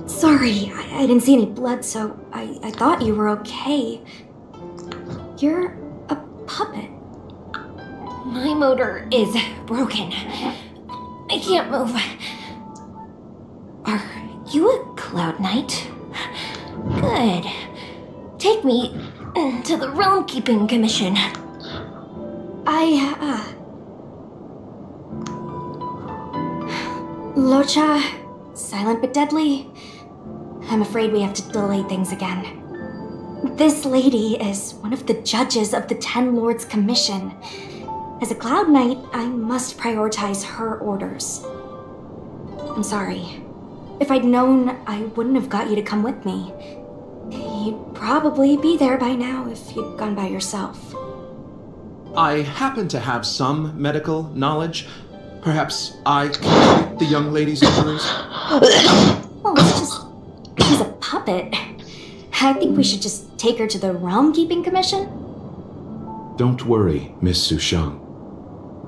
Sorry, I didn't see any blood, so I thought you were okay. You're a puppet. My motor is broken. I can't move. Are you a Cloud Knight? Good. Take me to the Realm Keeping Commission. Locha, silent but deadly. I'm afraid we have to delay things again. This lady is one of the judges of the Ten Lords Commission. As a Cloud Knight, I must prioritize her orders. I'm sorry. If I'd known, I wouldn't have got you to come with me. You'd probably be there by now if you'd gone by yourself. I happen to have some medical knowledge. Perhaps I can treat the young lady's injuries? Well, it's just... she's a puppet. I think we should just take her to the Realm Keeping Commission. Don't worry, Miss Sushang.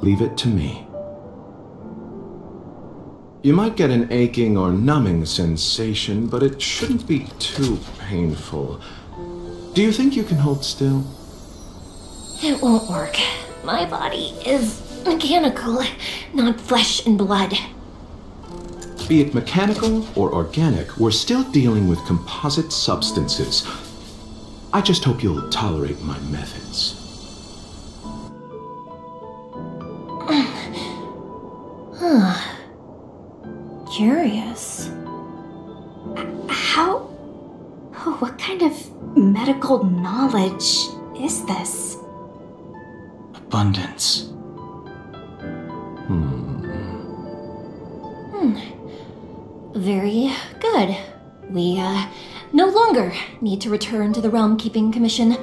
Leave it to me. You might get an aching or numbing sensation, but it shouldn't be too painful. Do you think you can hold still? It won't work. My body is mechanical, not flesh and blood. Be it mechanical or organic, we're still dealing with composite substances. I just hope you'll tolerate my methods. Curious. How... what kind of medical knowledge is this? Abundance. Very good. We, no longer need to return to the Realm Keeping Commission.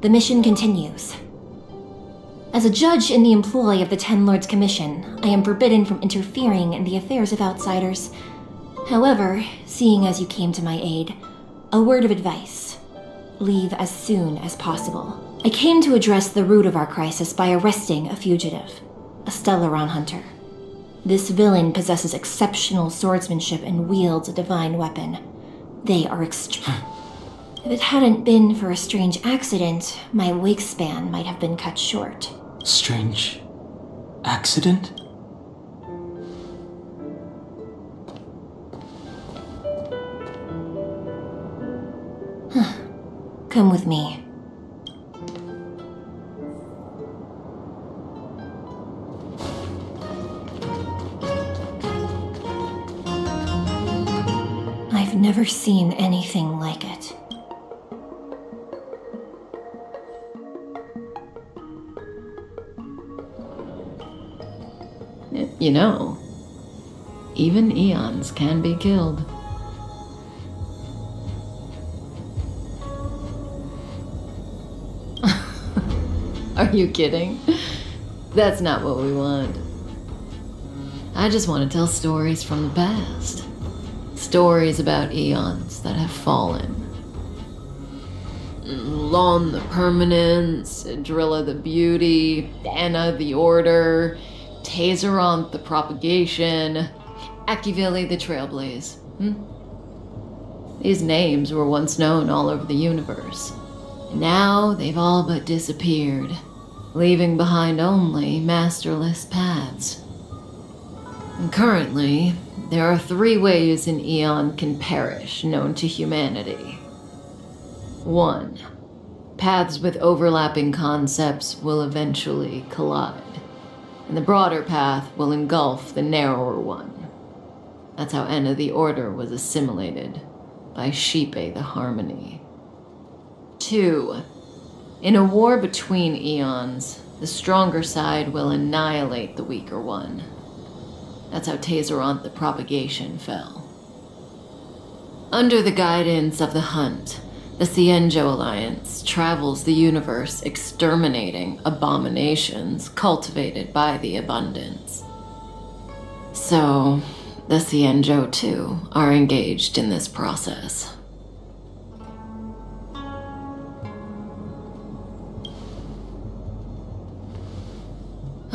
The mission continues. As a judge in the employ of the Ten Lords Commission, I am forbidden from interfering in the affairs of outsiders. However, seeing as you came to my aid, a word of advice. Leave as soon as possible. I came to address the root of our crisis by arresting a fugitive, a Stellaron hunter. This villain possesses exceptional swordsmanship and wields a divine weapon. They are extreme. If it hadn't been for a strange accident, my wingspan might have been cut short. Strange accident? Come with me. I've never seen anything like it. You know, even eons can be killed. Are you kidding? That's not what we want. I just want to tell stories from the past. Stories about eons that have fallen. Lon the Permanence, Drilla the Beauty, Anna the Order, Tazeronth the Propagation, Akivili the Trailblaze. These names were once known all over the universe. Now they've all but disappeared, leaving behind only masterless paths. And currently, there are 3 ways an eon can perish known to humanity. 1. Paths with overlapping concepts will eventually collide, and the broader path will engulf the narrower one. That's how Enna the Order was assimilated by Shipe the Harmony. 2. In a war between eons, the stronger side will annihilate the weaker one. That's how Tazeronth the Propagation fell. Under the guidance of the Hunt, the Cienjo Alliance travels the universe exterminating abominations cultivated by the Abundance. So, the Cienjo too are engaged in this process.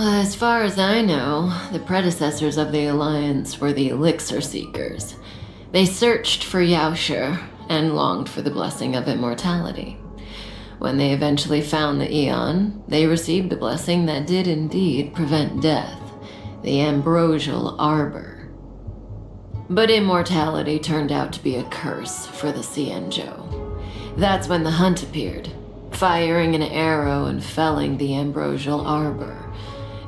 As far as I know, the predecessors of the Alliance were the Elixir Seekers. They searched for Yaoshi and longed for the blessing of immortality. When they eventually found the Eon, they received a blessing that did indeed prevent death, the Ambrosial Arbor. But immortality turned out to be a curse for the Cienjo. That's when the Hunt appeared, firing an arrow and felling the Ambrosial Arbor.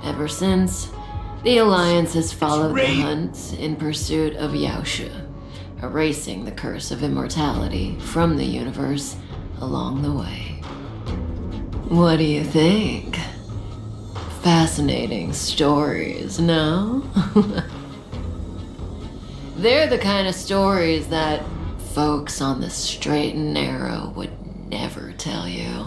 Ever since, the Alliance has followed the Hunt in pursuit of Yaoshi, erasing the curse of immortality from the universe along the way. What do you think? Fascinating stories, no? They're the kind of stories that folks on the straight and narrow would never tell you.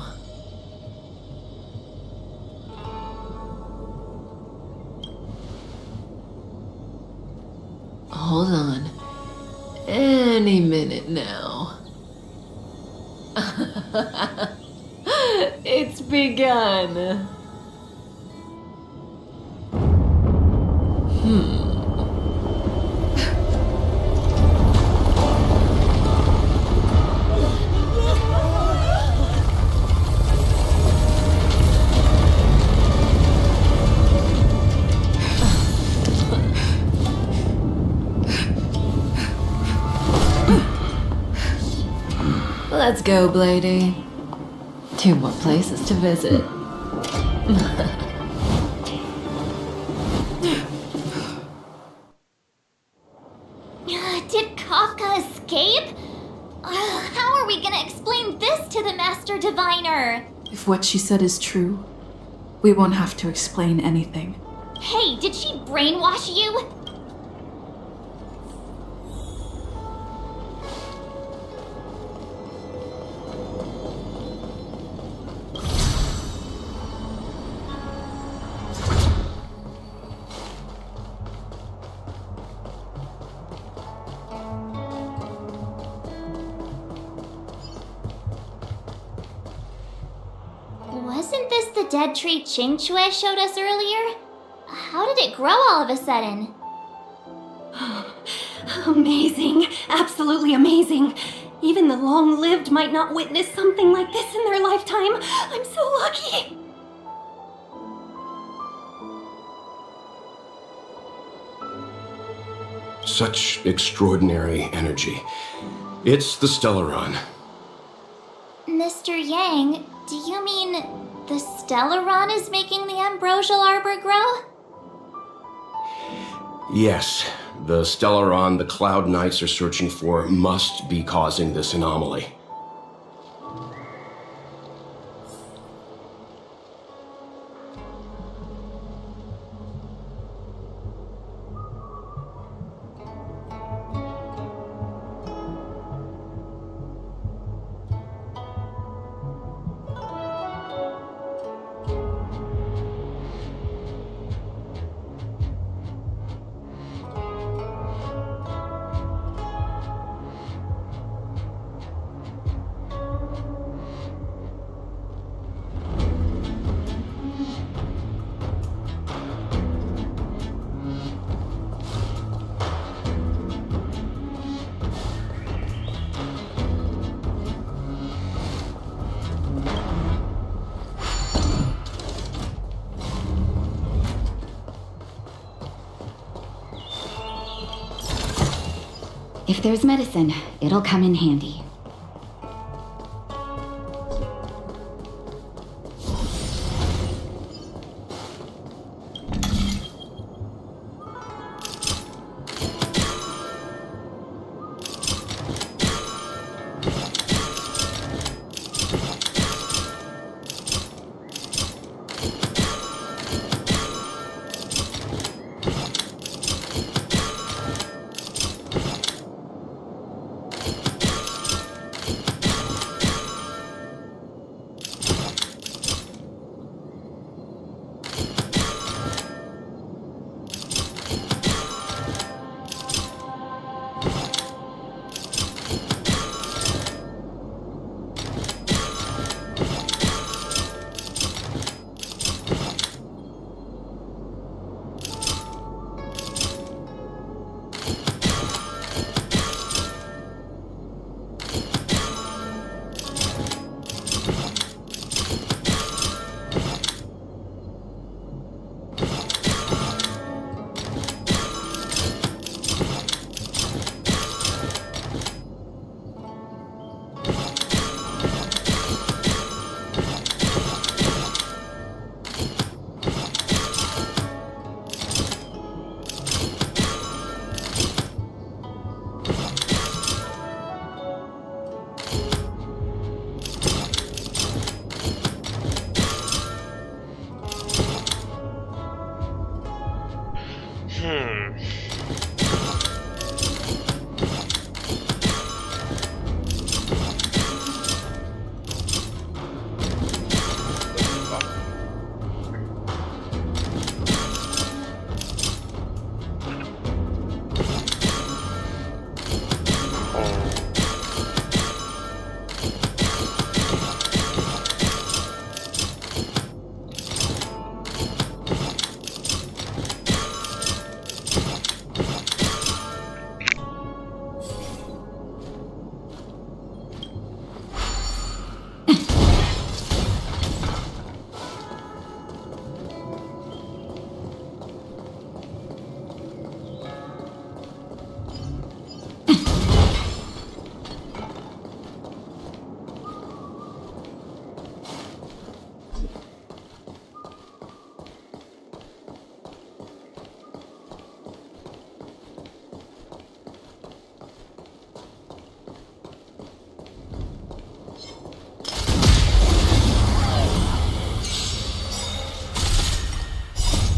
Hold on. Any minute now. It's begun. Let's go, Blady. 2 more places to visit. Did Kafka escape? How are we gonna explain this to the Master Diviner? If what she said is true, we won't have to explain anything. Hey, did she brainwash you? Wasn't this the dead tree Qingque showed us earlier? How did it grow all of a sudden? Amazing. Absolutely amazing. Even the long-lived might not witness something like this in their lifetime. I'm so lucky. Such extraordinary energy. It's the Stellaron. Mr. Yang, do you mean the Stellaron is making the ambrosial arbor grow? Yes, the Stellaron the Cloud Knights are searching for must be causing this anomaly. If there's medicine, it'll come in handy.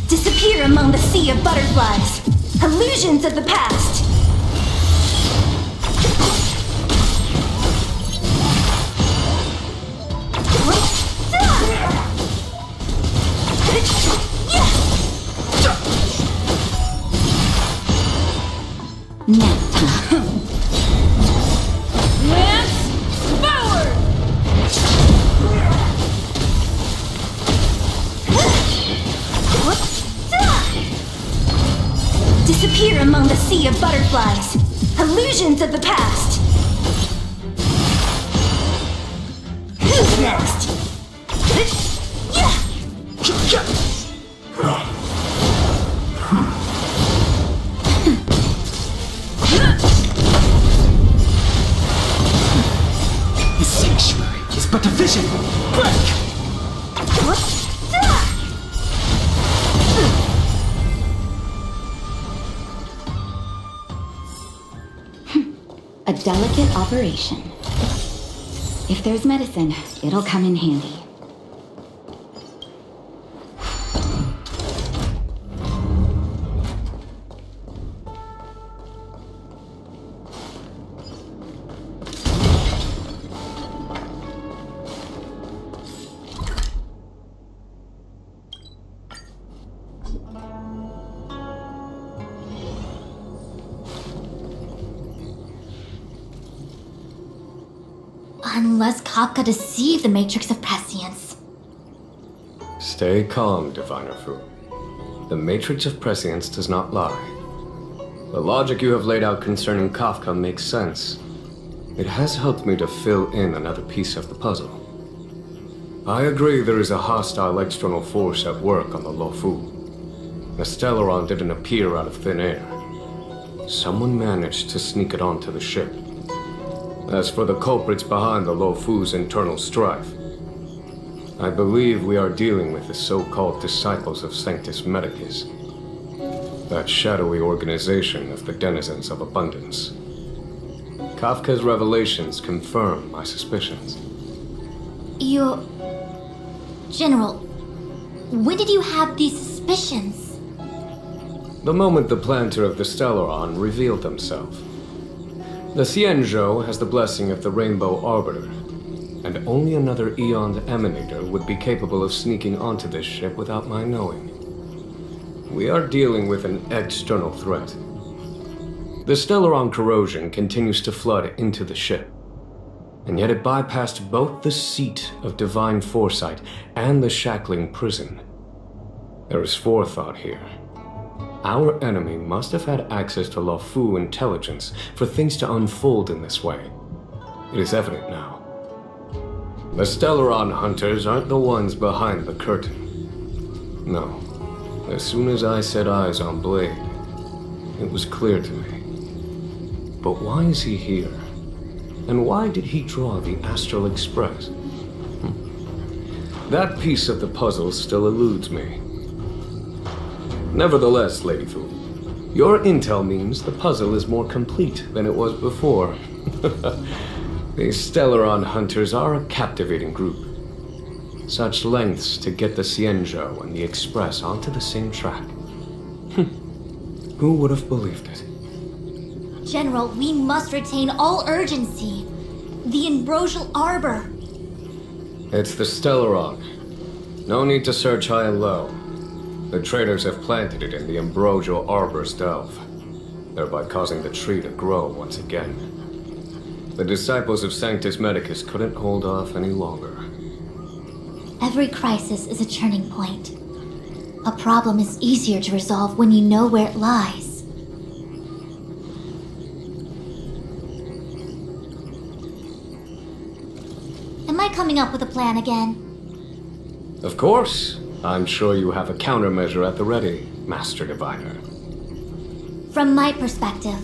Disappear among the sea of butterflies. Illusions of the past. Nap time. Lance forward! disappear among the sea of butterflies. Illusions of the past. Who's next? The sanctuary is but a vision. Break! A delicate operation. If there's medicine, it'll come in handy. Unless Kafka deceived the Matrix of Prescience. Stay calm, Diviner Fu. The Matrix of Prescience does not lie. The logic you have laid out concerning Kafka makes sense. It has helped me to fill in another piece of the puzzle. I agree there is a hostile external force at work on the Luofu. The Stellaron didn't appear out of thin air. Someone managed to sneak it onto the ship. As for the culprits behind the Luofu's internal strife, I believe we are dealing with the so-called disciples of Sanctus Medicus, that shadowy organization of the denizens of abundance. Kafka's revelations confirm my suspicions. General, when did you have these suspicions? The moment the planter of the Stellaron revealed himself. The Xianzhou has the blessing of the Rainbow Arbiter, and only another Aeon Emanator would be capable of sneaking onto this ship without my knowing. We are dealing with an external threat. The Stellaron corrosion continues to flood into the ship, and yet it bypassed both the seat of divine foresight and the shackling prison. There is forethought here. Our enemy must have had access to Luofu intelligence for things to unfold in this way. It is evident now. The Stellaron hunters aren't the ones behind the curtain. No. As soon as I set eyes on Blade, it was clear to me. But why is he here? And why did he draw the Astral Express? That piece of the puzzle still eludes me. Nevertheless, Lady Fu, your intel means the puzzle is more complete than it was before. These Stellaron hunters are a captivating group. Such lengths to get the Xianzhou and the Express onto the same track. Who would have believed it? General, we must retain all urgency. The Ambrosial Arbor. It's the Stellaron. No need to search high and low. The traders have planted it in the Ambrosial Arbor's delve, thereby causing the tree to grow once again. The disciples of Sanctus Medicus couldn't hold off any longer. Every crisis is a turning point. A problem is easier to resolve when you know where it lies. Am I coming up with a plan again? Of course. I'm sure you have a countermeasure at the ready, Master Diviner. From my perspective,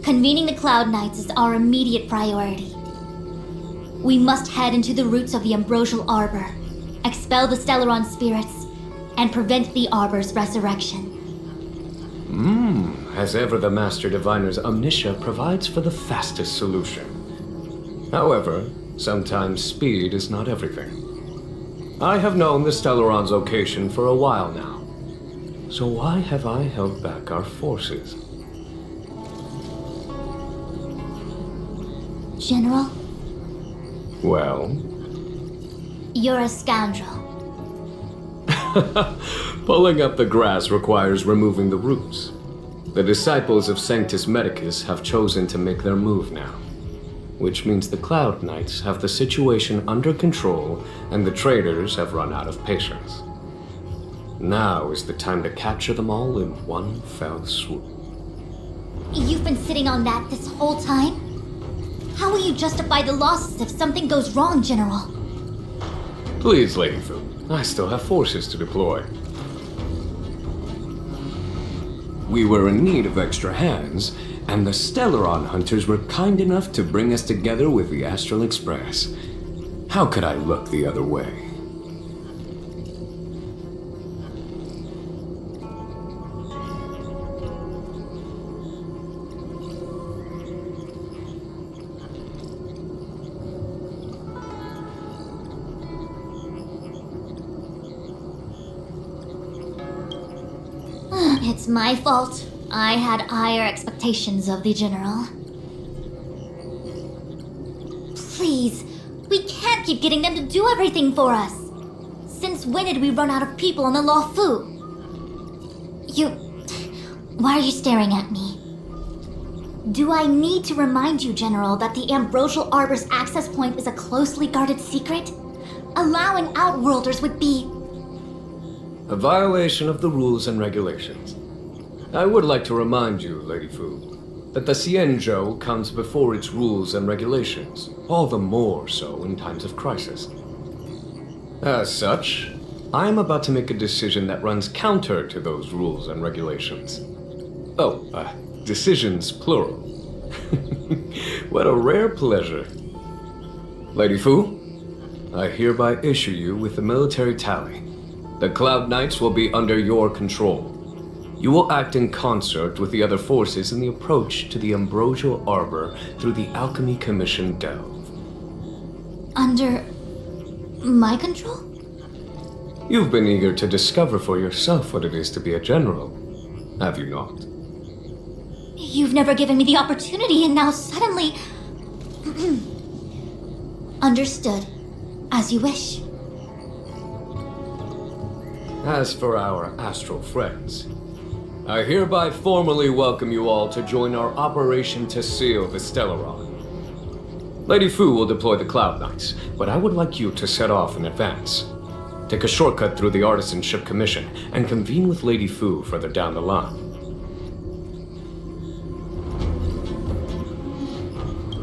convening the Cloud Knights is our immediate priority. We must head into the roots of the Ambrosial Arbor, expel the Stellaron spirits, and prevent the Arbor's resurrection. As ever, the Master Diviner's omniscia provides for the fastest solution. However, sometimes speed is not everything. I have known the Stellaron's location for a while now. So why have I held back our forces? General? Well? You're a scoundrel. Pulling up the grass requires removing the roots. The disciples of Sanctus Medicus have chosen to make their move now, which means the Cloud Knights have the situation under control and the traders have run out of patience. Now is the time to capture them all in one fell swoop. You've been sitting on that this whole time? How will you justify the losses if something goes wrong, General? Please, Lady Fu. I still have forces to deploy. We were in need of extra hands, and the Stellaron hunters were kind enough to bring us together with the Astral Express. How could I look the other way? It's my fault. I had higher expectations of the General. Please, we can't keep getting them to do everything for us. Since when did we run out of people on the Law Fu? Why are you staring at me? Do I need to remind you, General, that the Ambrosial Arbor's access point is a closely guarded secret? Allowing Outworlders would be... A violation of the rules and regulations. I would like to remind you, Lady Fu, that the Xianzhou comes before its rules and regulations, all the more so in times of crisis. As such, I am about to make a decision that runs counter to those rules and regulations. Oh, decisions plural. What a rare pleasure. Lady Fu, I hereby issue you with the military tally. The Cloud Knights will be under your control. You will act in concert with the other forces in the approach to the Ambrosial Arbor through the Alchemy Commission Delve. Under... my control? You've been eager to discover for yourself what it is to be a general, have you not? You've never given me the opportunity, and now suddenly... Understood. As you wish. As for our astral friends, I hereby formally welcome you all to join our operation to seal the Stellaron. Lady Fu will deploy the Cloud Knights, but I would like you to set off in advance. Take a shortcut through the Artisanship Commission and convene with Lady Fu further down the line.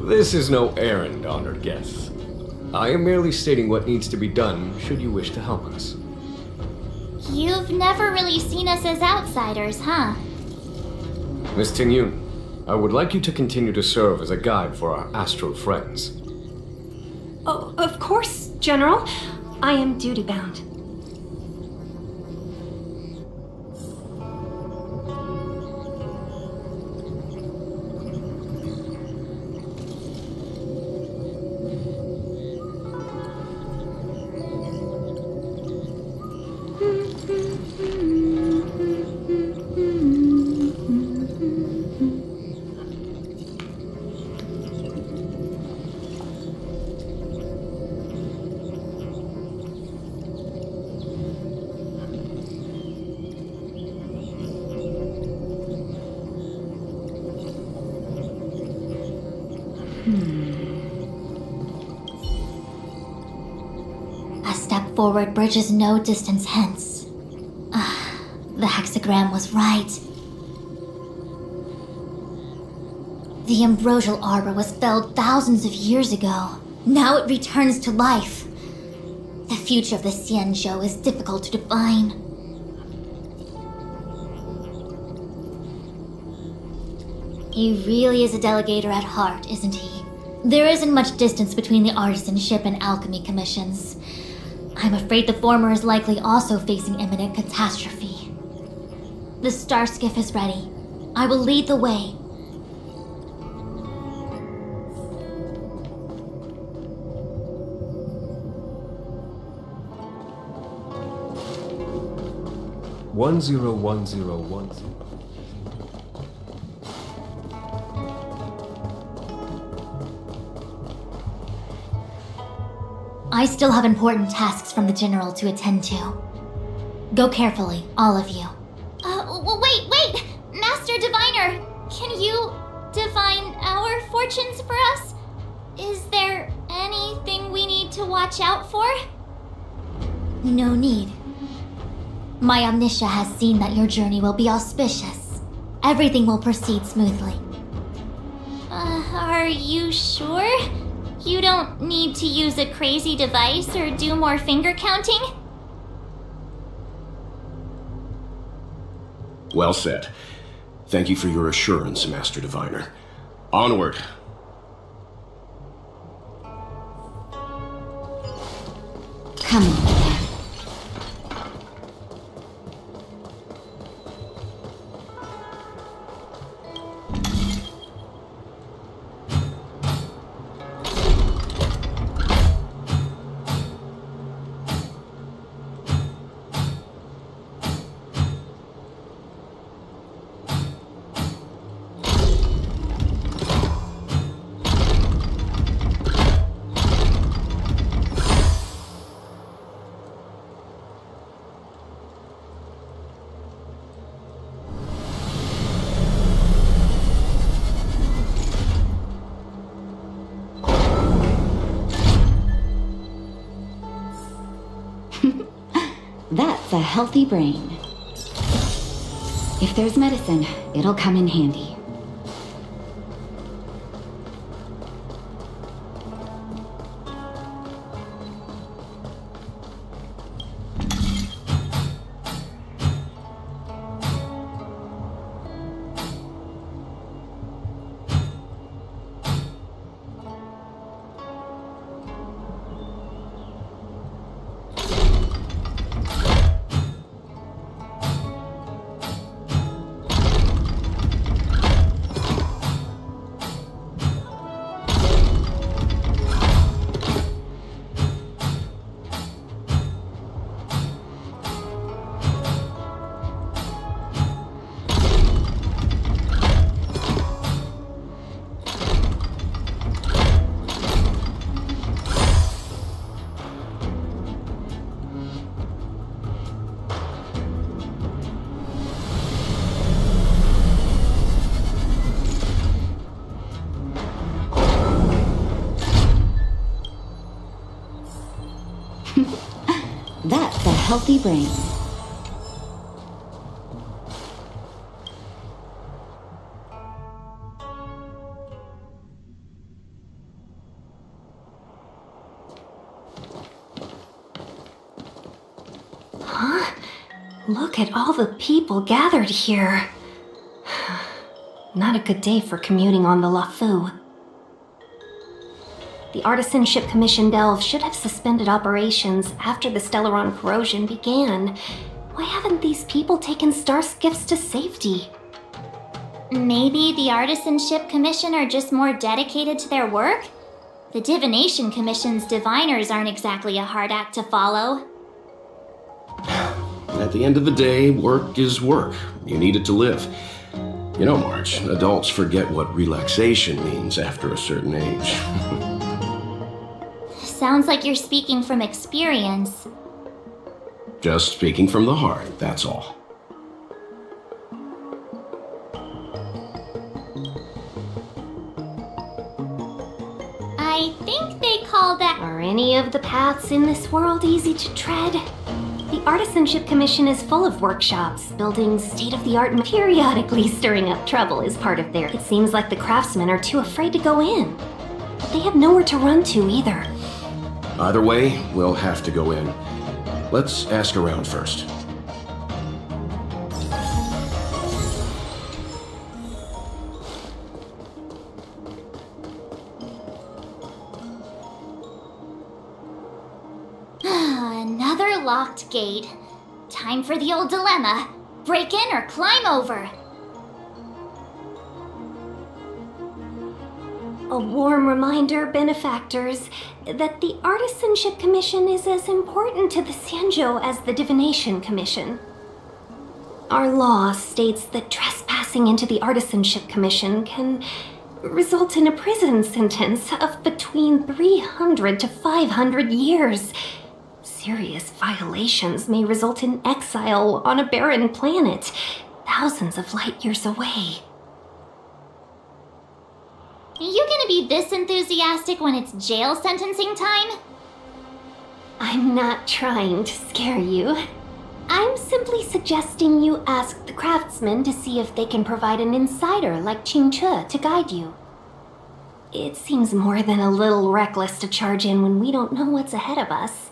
This is no errand, honored guests. I am merely stating what needs to be done should you wish to help us. You've never really seen us as outsiders, huh? Miss Tinyun, I would like you to continue to serve as a guide for our astral friends. Oh, of course, General. I am duty-bound. A step forward bridges no distance hence. The hexagram was right. The Ambrosial Arbor was felled thousands of years ago. Now it returns to life. The future of the Xianzhou is difficult to define. He really is a delegator at heart, isn't he? There isn't much distance between the Artisanship and Alchemy Commissions. I'm afraid the former is likely also facing imminent catastrophe. The star skiff is ready. I will lead the way. One zero one zero one. I still have important tasks from the General to attend to. Go carefully, all of you. Wait! Master Diviner! Can you divine our fortunes for us? Is there anything we need to watch out for? No need. My Omniscia has seen that your journey will be auspicious. Everything will proceed smoothly. Are you sure? You don't need to use a crazy device or do more finger counting? Well said. Thank you for your assurance, Master Diviner. Onward. Come on. That's a healthy brain. If there's medicine, it'll come in handy. That's a healthy brain. Huh? Look at all the people gathered here. Not a good day for commuting on the LaFu. The Artisanship Commission Delve should have suspended operations after the Stellaron corrosion began. Why haven't these people taken star skiffs to safety? Maybe the Artisanship Commission are just more dedicated to their work? The Divination Commission's diviners aren't exactly a hard act to follow. At the end of the day, work is work. You need it to live. You know, Marge, adults forget what relaxation means after a certain age. Sounds like you're speaking from experience. Just speaking from the heart, that's all. I think they call that... Are any of the paths in this world easy to tread? The Artisanship Commission is full of workshops, building state-of-the-art and periodically stirring up trouble is part of their... It seems like the craftsmen are too afraid to go in. But they have nowhere to run to either. Either way, we'll have to go in. Let's ask around first. Another locked gate. Time for the old dilemma. Break in or climb over. A warm reminder, benefactors, that the Artisanship Commission is as important to the Xianzhou as the Divination Commission. Our law states that trespassing into the Artisanship Commission can result in a prison sentence of between 300 to 500 years. Serious violations may result in exile on a barren planet, thousands of light years away. You gonna be this enthusiastic when it's jail sentencing time? I'm not trying to scare you. I'm simply suggesting you ask the craftsmen to see if they can provide an insider like Qingche to guide you. It seems more than a little reckless to charge in when we don't know what's ahead of us.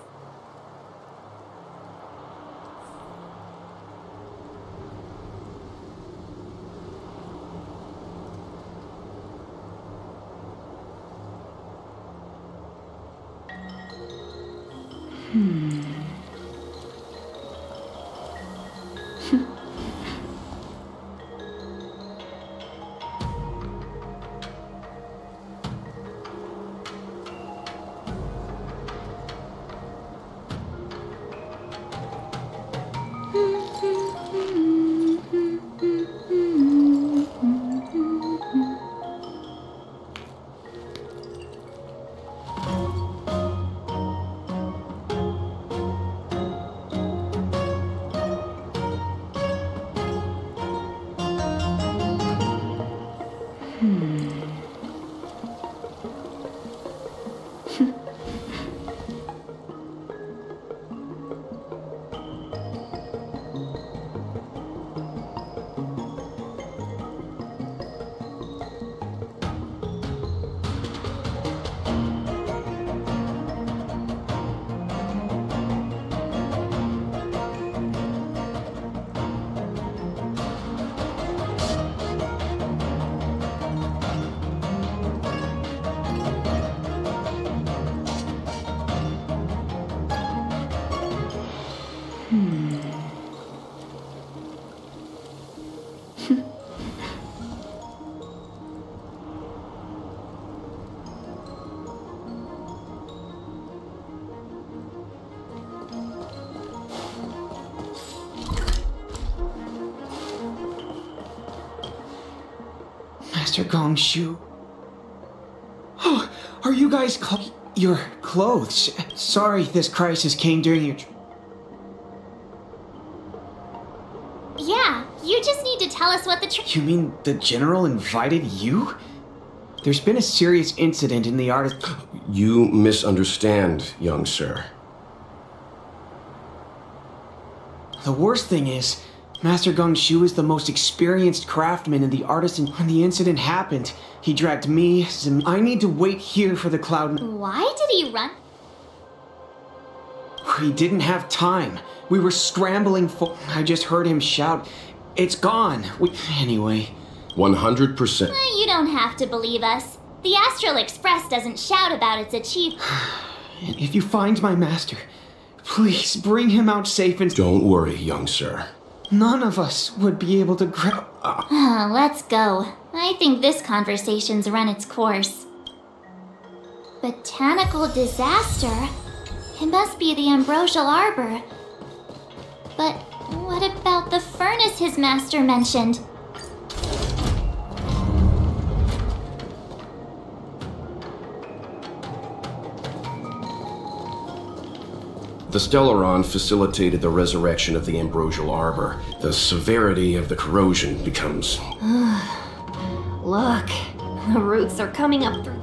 Master Gongshu. Oh, are you guys your clothes? Sorry this crisis came during your... Yeah, you just need to tell us what the You mean the general invited you? There's been a serious incident in the artist... You misunderstand, young sir. The worst thing is, Master Gongshu is the most experienced craftsman in the artisan. When the incident happened, he dragged me, I need to wait here for the cloud... Why did he run? We didn't have time. We were scrambling for... I just heard him shout, "It's gone!" Anyway... 100%. You don't have to believe us. The Astral Express doesn't shout about its achievement. If you find my master, please bring him out safe and... Don't worry, young sir. None of us would be able to grab... Let's go. I think this conversation's run its course. Botanical disaster? It must be the Ambrosial Arbor. But what about the furnace his master mentioned? The Stellaron facilitated the resurrection of the Ambrosial Arbor. The severity of the corrosion becomes... Look, the roots are coming up through...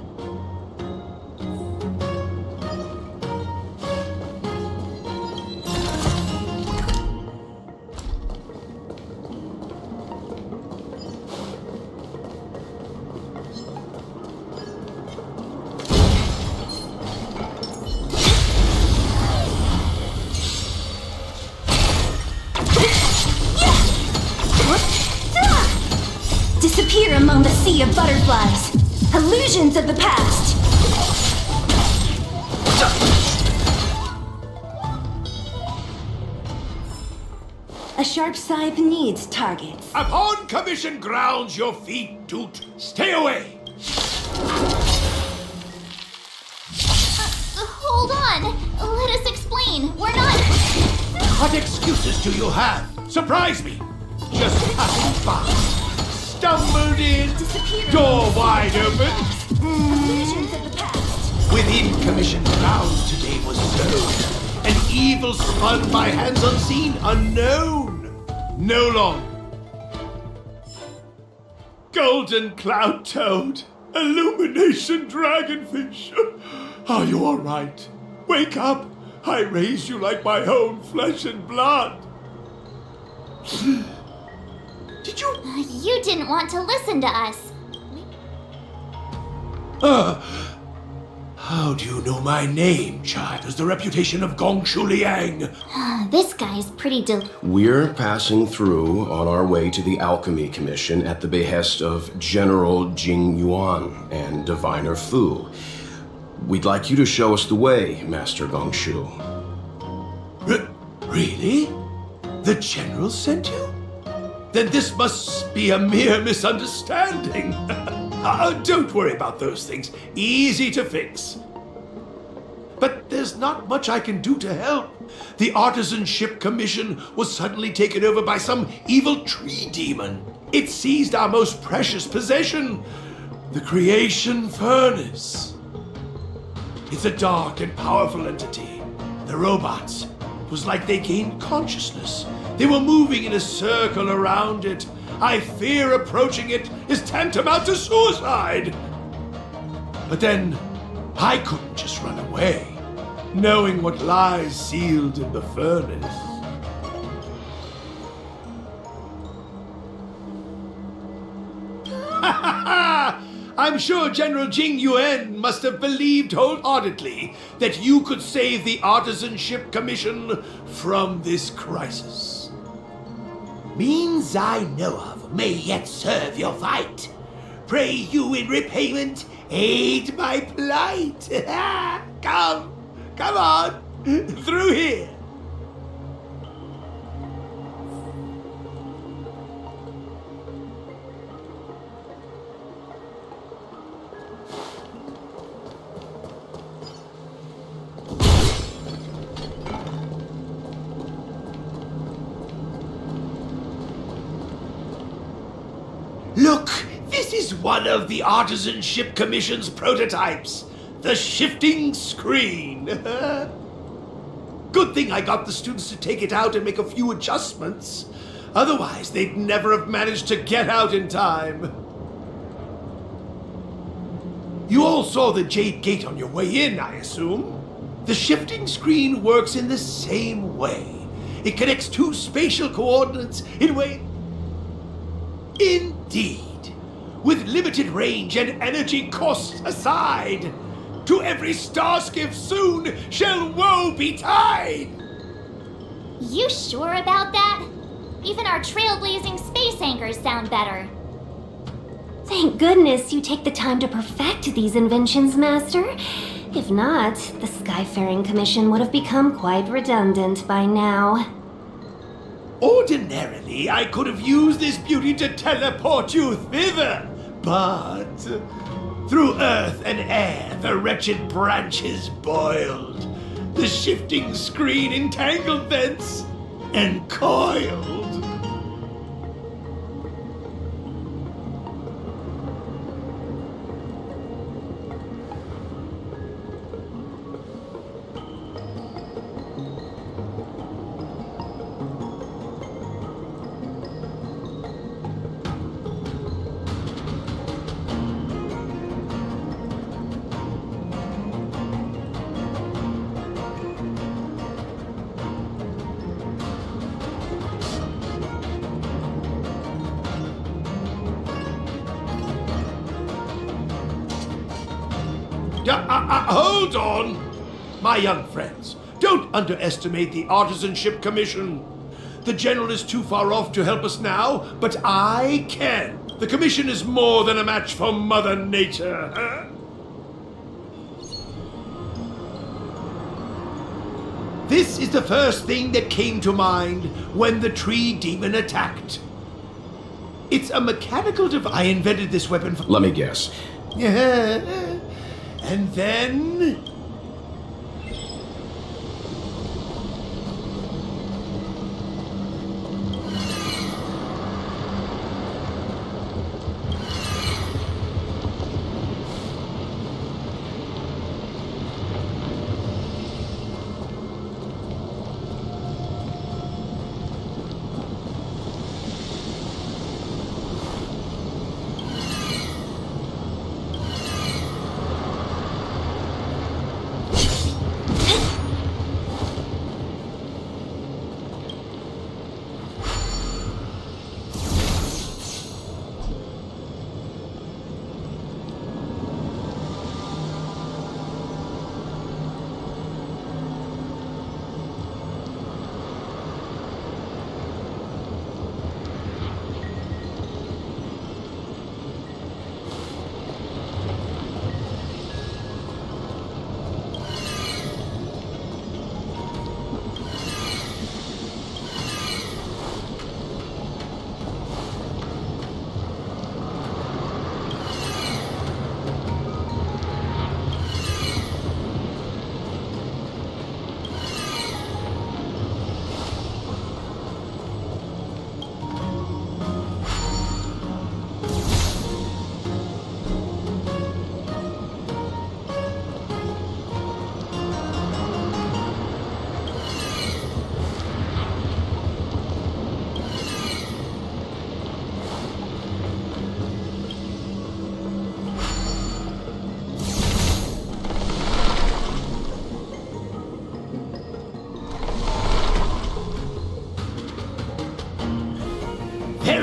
Disappear among the sea of butterflies. Illusions of the past. A sharp scythe needs targets. Upon commission grounds, your feet toot. Stay away! Hold on! Let us explain. We're not... What excuses do you have? Surprise me! Just passing by. Stumbled in, door wide open. Illusions of the past. Within commission grounds today was sown. An evil spun by hands unseen, unknown. No longer. Golden cloud toad. Illumination dragonfish. Are you all right? Wake up. I raised you like my own flesh and blood. Did you? You didn't want to listen to us. How do you know my name, child? Has the reputation of Gongshu Liang. This guy's pretty We're passing through on our way to the Alchemy Commission at the behest of General Jing Yuan and Diviner Fu. We'd like you to show us the way, Master Gongshu. Really? The General sent you? Then this must be a mere misunderstanding. Don't worry about those things. Easy to fix. But there's not much I can do to help. The Artisanship Commission was suddenly taken over by some evil tree demon. It seized our most precious possession, the Creation Furnace. It's a dark and powerful entity. The robots, it was like they gained consciousness. They were moving in a circle around it. I fear approaching it is tantamount to suicide. But then, I couldn't just run away, knowing what lies sealed in the furnace. I'm sure General Jing Yuan must have believed wholeheartedly that you could save the Artisanship Commission from this crisis. Means I know of may yet serve your fight. Pray you in repayment aid my plight. Come on, through here. Look, this is one of the Artisanship Commission's prototypes. The shifting screen. Good thing I got the students to take it out and make a few adjustments. Otherwise, they'd never have managed to get out in time. You all saw the Jade Gate on your way in, I assume? The shifting screen works in the same way. It connects two spatial coordinates in way... Indeed. With limited range and energy costs aside, to every starskiff soon shall woe betide! You sure about that? Even our trailblazing space anchors sound better. Thank goodness you take the time to perfect these inventions, Master. If not, the Skyfaring Commission would have become quite redundant by now. Ordinarily, I could have used this beauty to teleport you thither, but through earth and air the wretched branches boiled, the shifting screen entangled thence and coiled. Hold on! My young friends, don't underestimate the Artisanship Commission. The General is too far off to help us now, but I can. The Commission is more than a match for Mother Nature. This is the first thing that came to mind when the tree demon attacked. It's a mechanical device. I invented this weapon for... Let me guess. And then...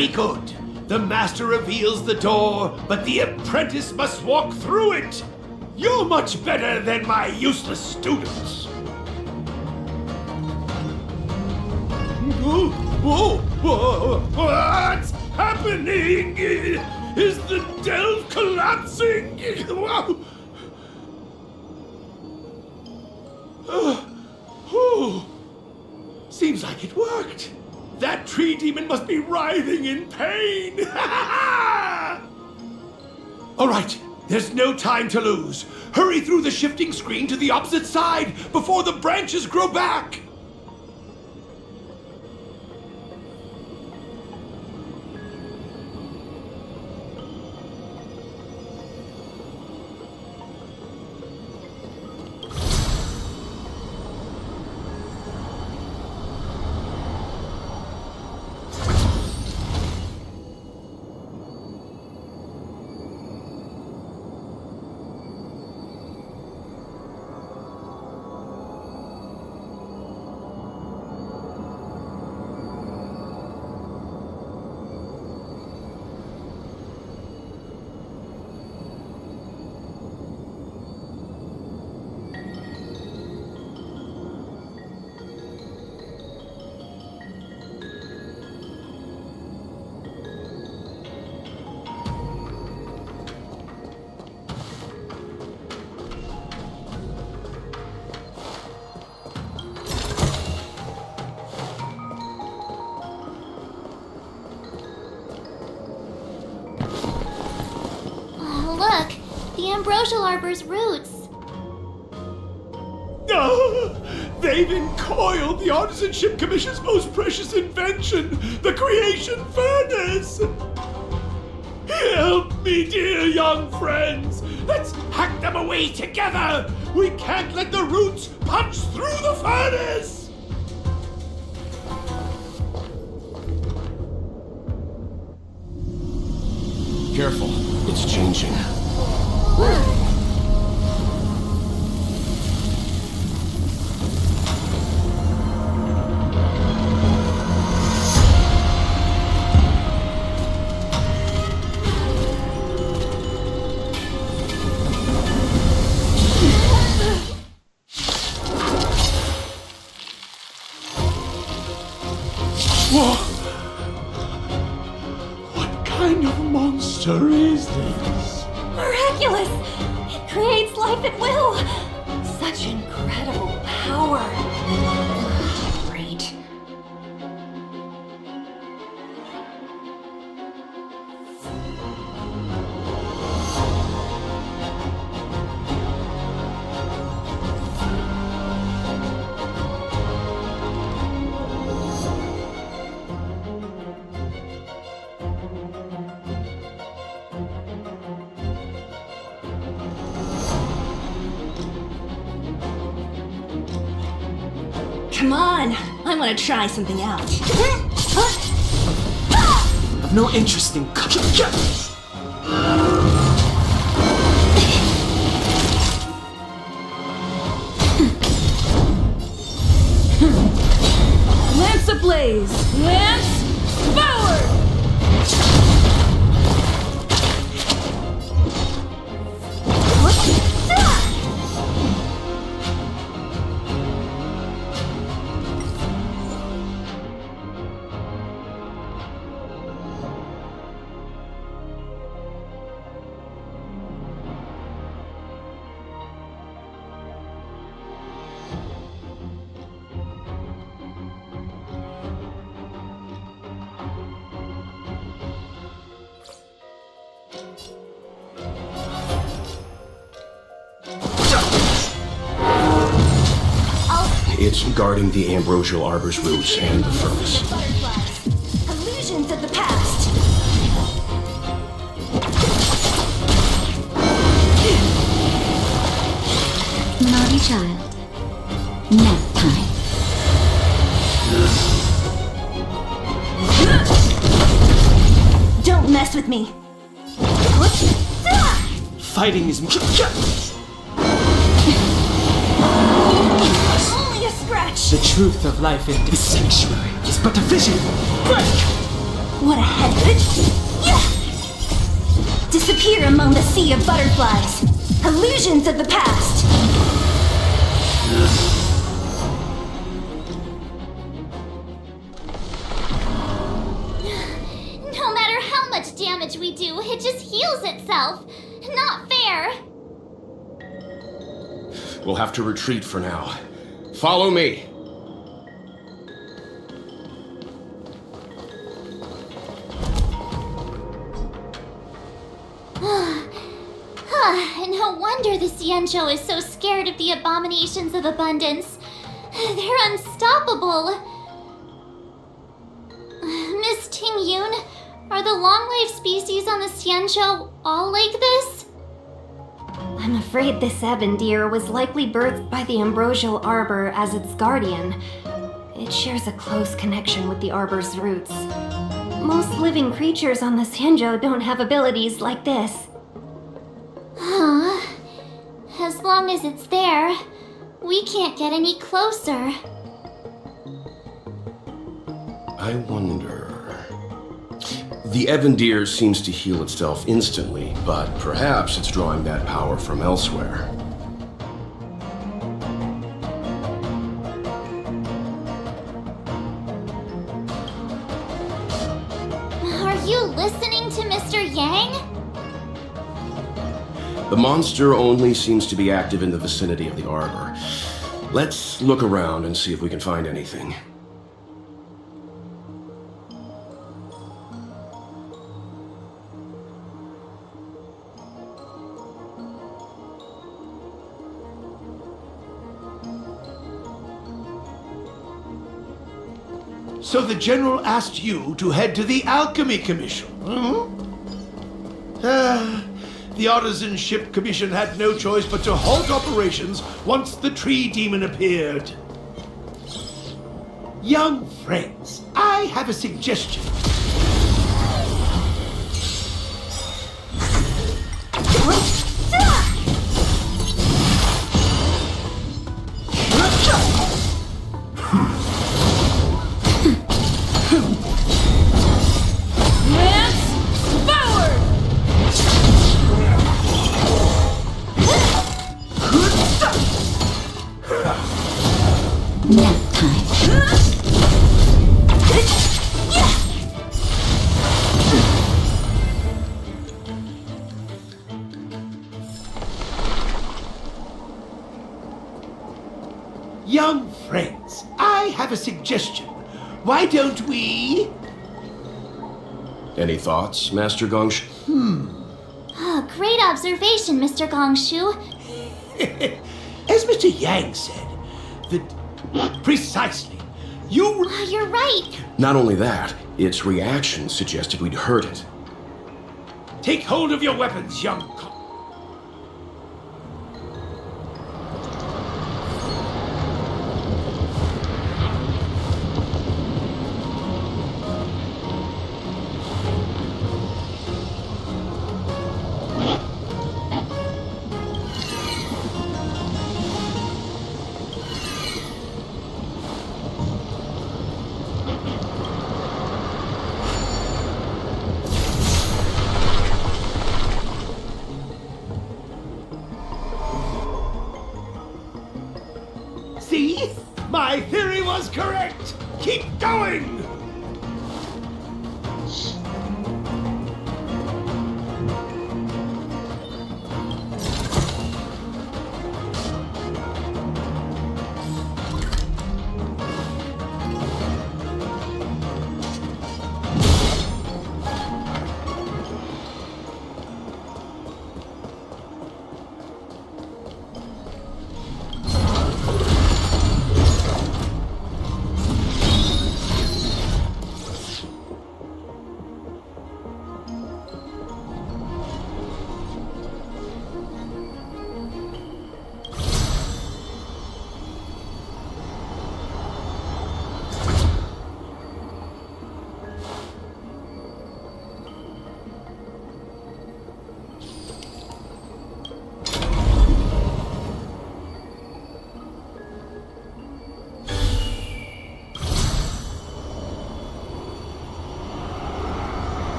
Very good. The master reveals the door, but the apprentice must walk through it. You're much better than my useless students. What's happening? Is the delve collapsing? Seems like it worked. That tree demon must be writhing in pain. All right, there's no time to lose. Hurry through the shifting screen to the opposite side before the branches grow back. The ambrosial arbor's roots. They've encoiled the Artisanship Commission's most precious invention, the creation furnace! Help me, dear young friends! Let's hack them away together! We can't let the roots punch through the furnace! Careful, it's changing. Whoa! What kind of monster is this? Miraculous! It creates life at will! Such incredible power! Great. Come on, I want to try something out. I've no interest in Lance ablaze! Lance forward! It's guarding the ambrosial arbor's roots and the furnace. Illusions of the past. Naughty child. Nap time. Don't mess with me. Fighting is Only a scratch. the truth of life in this sanctuary is but a vision. Break! What a head. Yeah! Disappear among the sea of butterflies. Illusions of the past. No matter how much damage we do, it just heals itself. Not fair. We'll have to retreat for now. Follow me. No wonder the Xianzhou is so scared of the abominations of abundance. They're unstoppable. Miss Ting Yun, are the long-life species on the Xianzhou all like this? I'm afraid this Ebendir was likely birthed by the ambrosial arbor as its guardian. It shares a close connection with the arbor's roots. Most living creatures on the Xianzhou don't have abilities like this. Huh. As long as it's there, we can't get any closer. I wonder... The Ebendir seems to heal itself instantly, but perhaps it's drawing that power from elsewhere. Are you listening to Mr. Yang? The monster only seems to be active in the vicinity of the arbor. Let's look around and see if we can find anything. So the General asked you to head to the Alchemy Commission, the Artisan Ship Commission had no choice but to halt operations once the tree demon appeared. Young friends, I have a suggestion. Young friends, I have a suggestion. Why don't we... Any thoughts, Master Gongshu? Great observation, Mr. Gongshu. As Mr. Yang said, that... Precisely. You're right. Not only that, its reaction suggested we'd hurt it. Take hold of your weapons, young... See? My theory was correct! Keep going!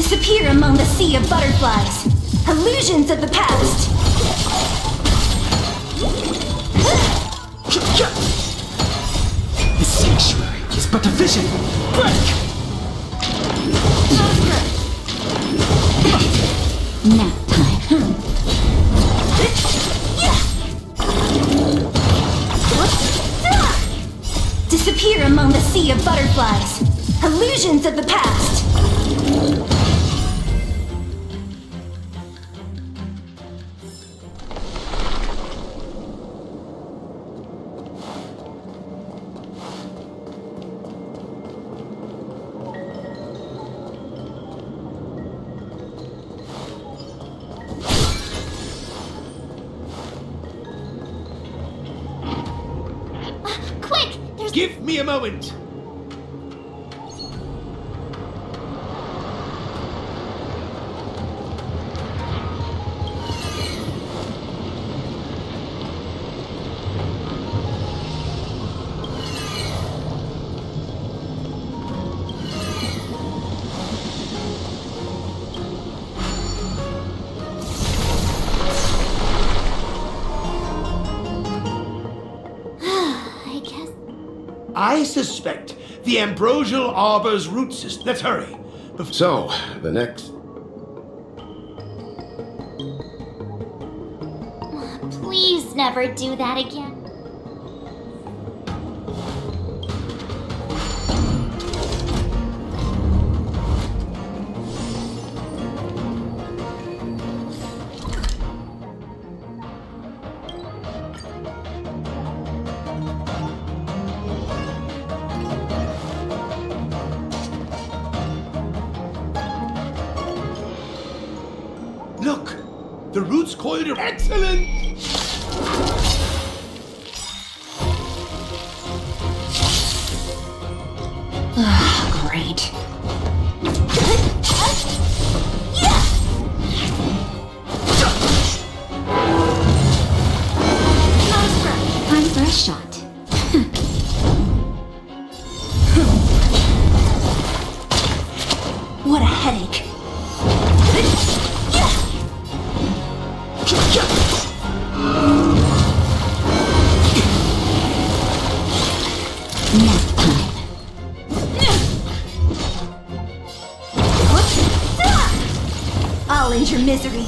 Disappear among the sea of butterflies. Illusions of the past. The sanctuary is but a vision. Break! Nap time. Disappear among the sea of butterflies. Illusions of the past. Quick! There's. Give me a moment. I guess. I suspect the ambrosial arbor's root system. Let's hurry. So, the next... Please never do that again. Look! The roots coiled are excellent! Great. Time for a shot. What a headache. Nap time. I'll end your misery.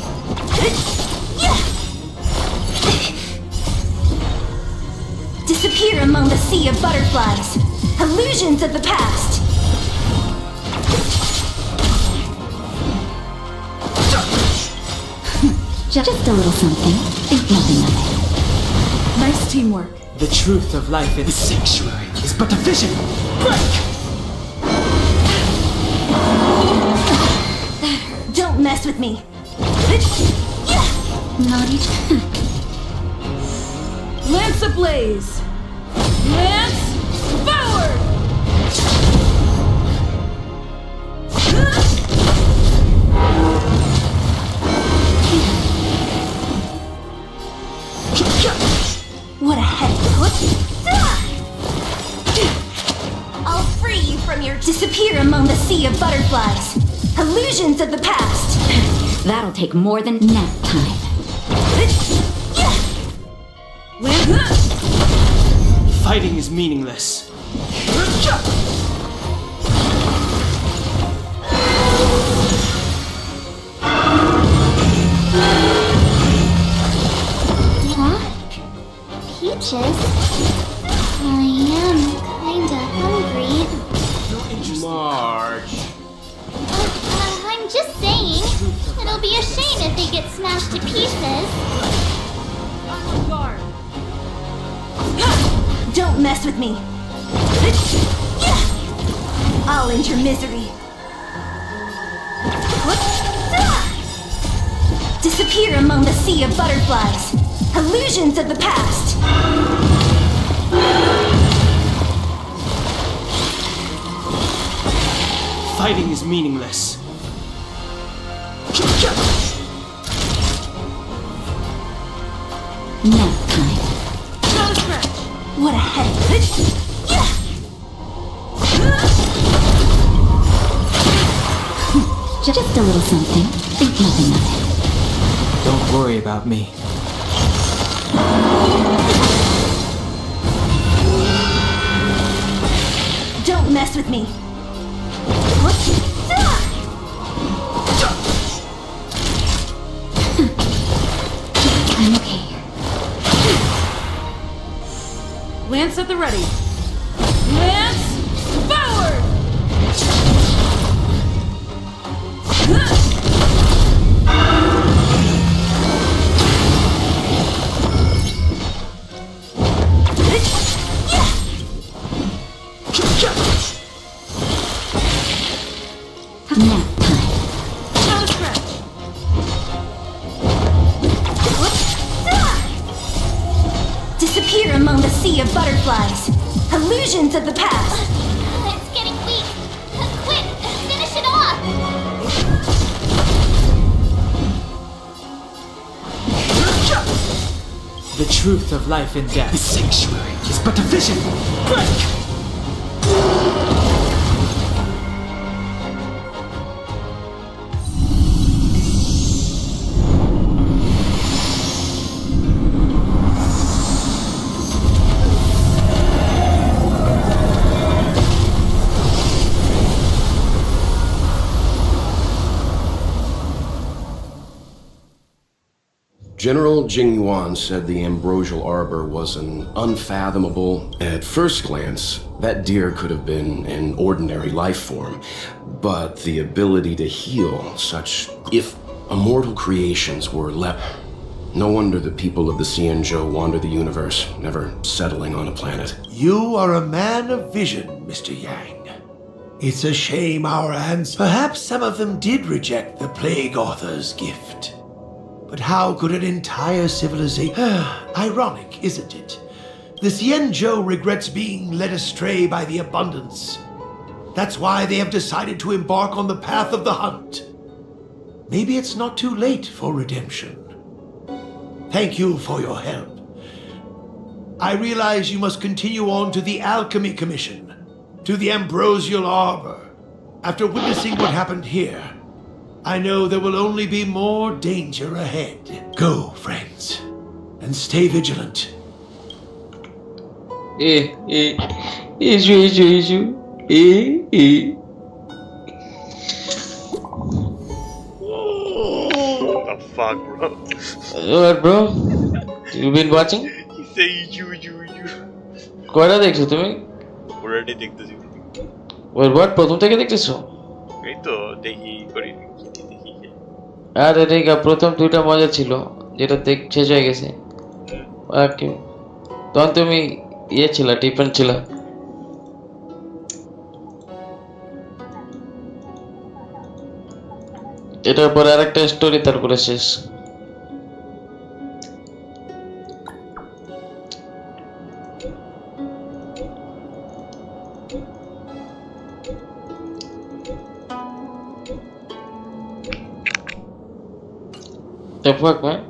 Disappear among the sea of butterflies. Illusions of the past. Just a little something. Think nothing of it. Nice teamwork. The truth of life in the sanctuary is but a vision. Break! Don't mess with me. Not even. Lance ablaze! Lance forward! What a headache. I'll free you from your... Disappear among the sea of butterflies. Illusions of the past. That'll take more than nap time. Fighting is meaningless. Huh? Peaches? I am kinda hungry. March. I'm just saying. It'll be a shame if they get smashed to pieces. Don't mess with me. I'll end your misery. Disappear among the sea of butterflies. Illusions of the past. Fighting is meaningless. Nap time. What a headache. Just a little something. Think nothing of it. Don't worry about me. Don't mess with me. I'm okay. Lance at the ready. Lance, forward! Nap time. No stretch. Disappear among the sea of butterflies. Illusions of the past. It's getting weak. Quick, finish it off! The truth of life and death. The sanctuary is but a vision. Break! General Jing Yuan said the ambrosial arbor was an unfathomable. At first glance, that deer could have been an ordinary life form, but the ability to heal such if immortal creations were left. No wonder the people of the Xianzhou wander the universe, never settling on a planet. You are a man of vision, Mr. Yang. It's a shame our ancestors. Perhaps some of them did reject the Plague Author's gift. But how could an entire civilization... Ironic, isn't it? The Xianzhou regrets being led astray by the abundance. That's why they have decided to embark on the path of the hunt. Maybe it's not too late for redemption. Thank you for your help. I realize you must continue on to the Alchemy Commission, to the Ambrosial Arbor. After witnessing what happened here, I know there will only be more danger ahead. Go, friends, and stay vigilant. Issue. What the fuck, bro? What, bro? You been watching? He say you. কয়টা দেখছো তুমি? Already দেখতেছি। what প্রথম থেকে দেখতেছো? এই তো দেখি করি। আরে দেখা প্রথম দুইটা মজা ছিল, যেটা দেখ শেষ হয়ে গেছে। ওকে। তখন তুমি ছিল ডিফারেন্ট ছিল। এটার পরে আরেকটা স্টোরি তারপরে শেষ। The fuck, man?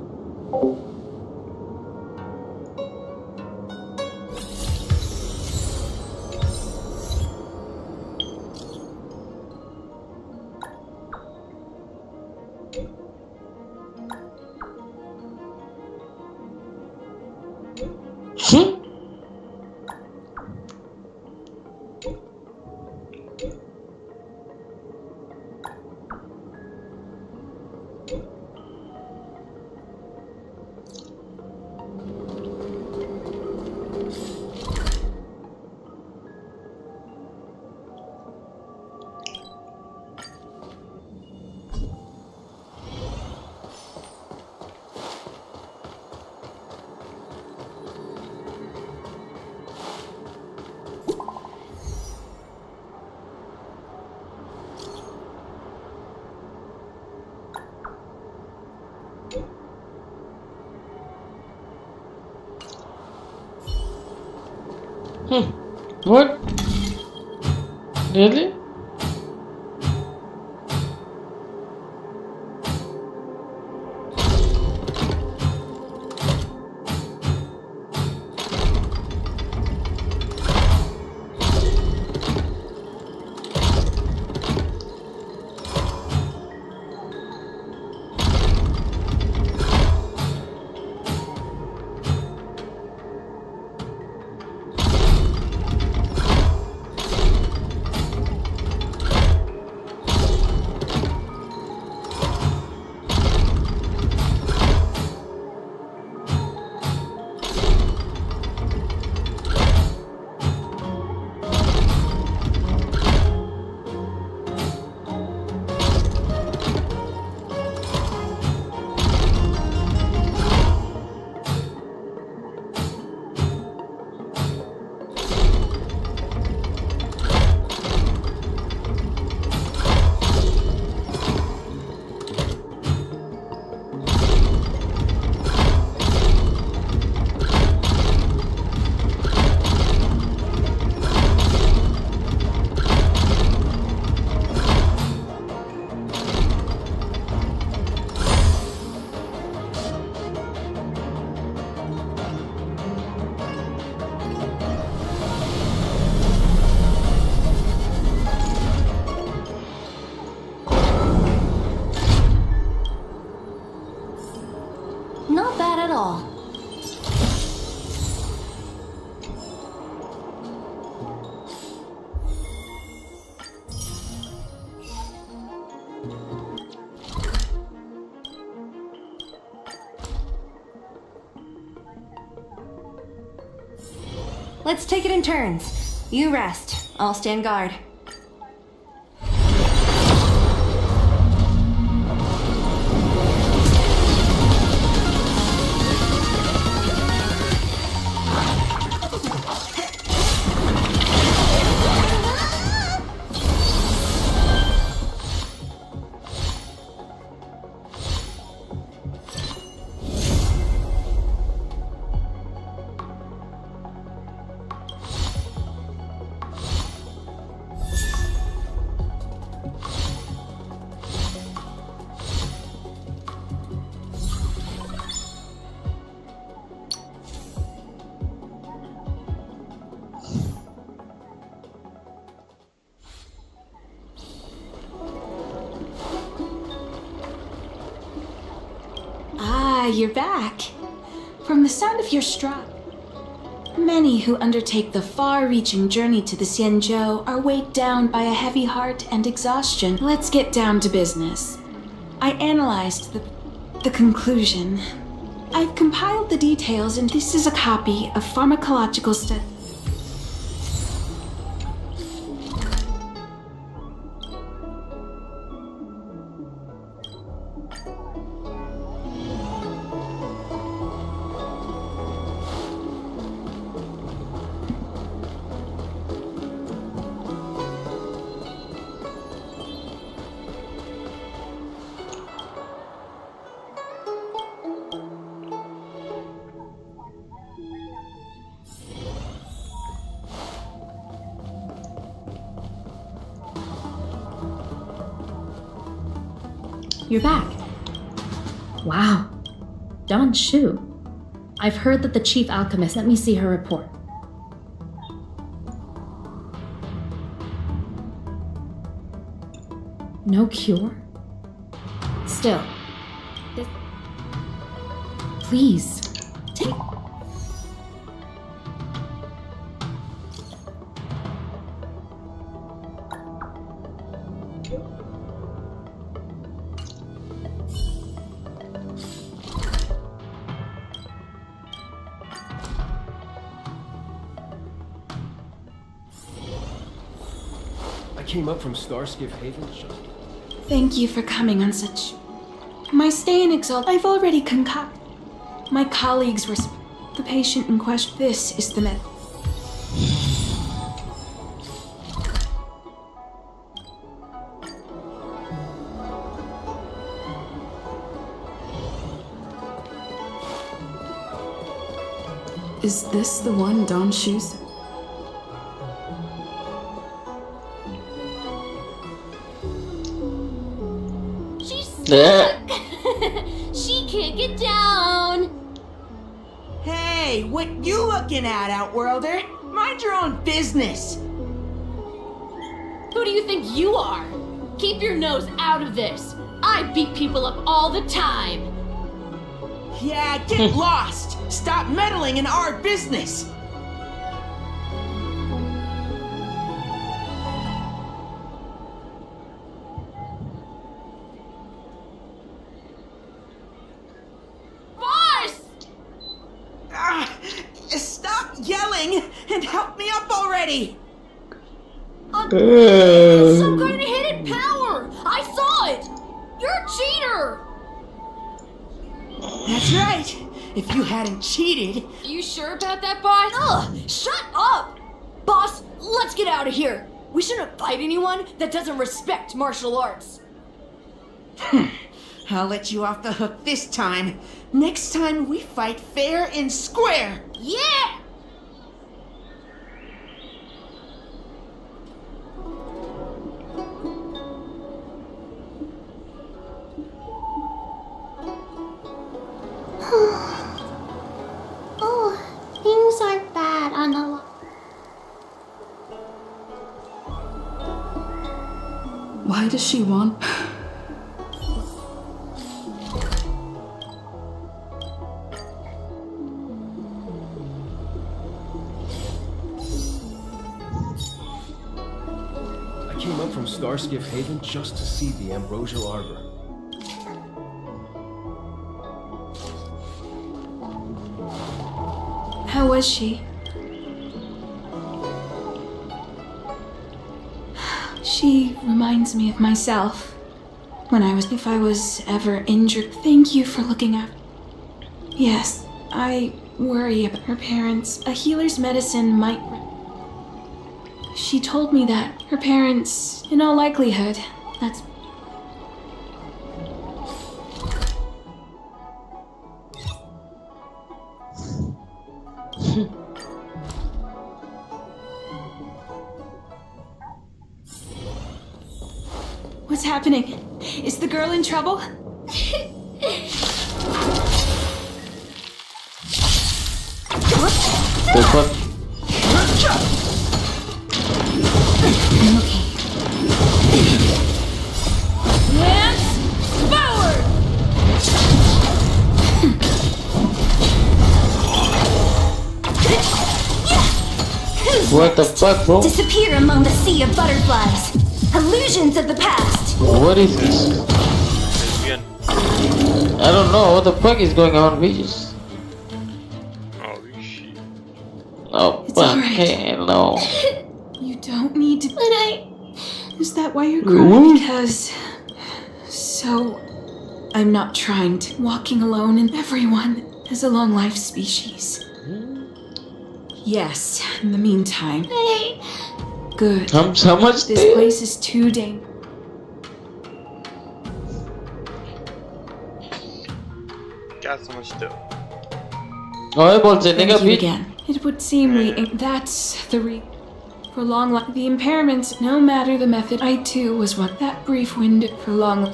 What? Really? all. Let's take it in turns. You rest. I'll stand guard. Ah, you're back. From the sound of your stride, many who undertake the far-reaching journey to the Xianzhou are weighed down by a heavy heart and exhaustion. Let's get down to business. I analyzed the conclusion. I've compiled the details, and this is a copy of pharmacological study. You're back. Wow. Don Shu. I've heard that the chief alchemist. Let me see her report. No cure? Still. Please, take... Came up from Starskiff Haven. Thank you for coming on such... My stay in Exalt, I've already concocted. My colleagues were... The patient in question. This is the method. Is this the one Don Shu's? She can't get down! Hey, what you looking at, Outworlder? Mind your own business! Who do you think you are? Keep your nose out of this. I beat people up all the time. Yeah, get lost! Stop meddling in our business! Stop yelling and help me up already! Some kind of hidden power! I saw it! You're a cheater! That's right! If you hadn't cheated... You sure about that, boss? Ugh! Shut up! Boss, let's get out of here! We shouldn't fight anyone that doesn't respect martial arts. I'll let you off the hook this time. Next time we fight fair and square! Yeah! Oh, things aren't bad on the Why does she want... Starskiff Haven just to see the Ambrosial Arbor. How was she? She reminds me of myself. If I was ever injured, thank you for looking after. Yes, I worry about her parents. A healer's medicine might. She told me that her parents, in all likelihood, that's. What's happening? Is the girl in trouble? The fuck? What the fuck, bro? Disappear among the sea of butterflies. Illusions of the past. What is this? I don't know what the fuck is going on. We just. Oh, It's fuck. alright. Hello. You don't need to. Is that why you're crying? Because. So. I'm not trying to. Walking alone, and everyone is a long life species. Yes, in the meantime. Good. How much This they- place is too dangerous. क्या समझते हो? Oh, बोलते Thank nigga you bitch. again. It would seem that's the for long life. The impairments, no matter the method, I too was what that brief wind for long.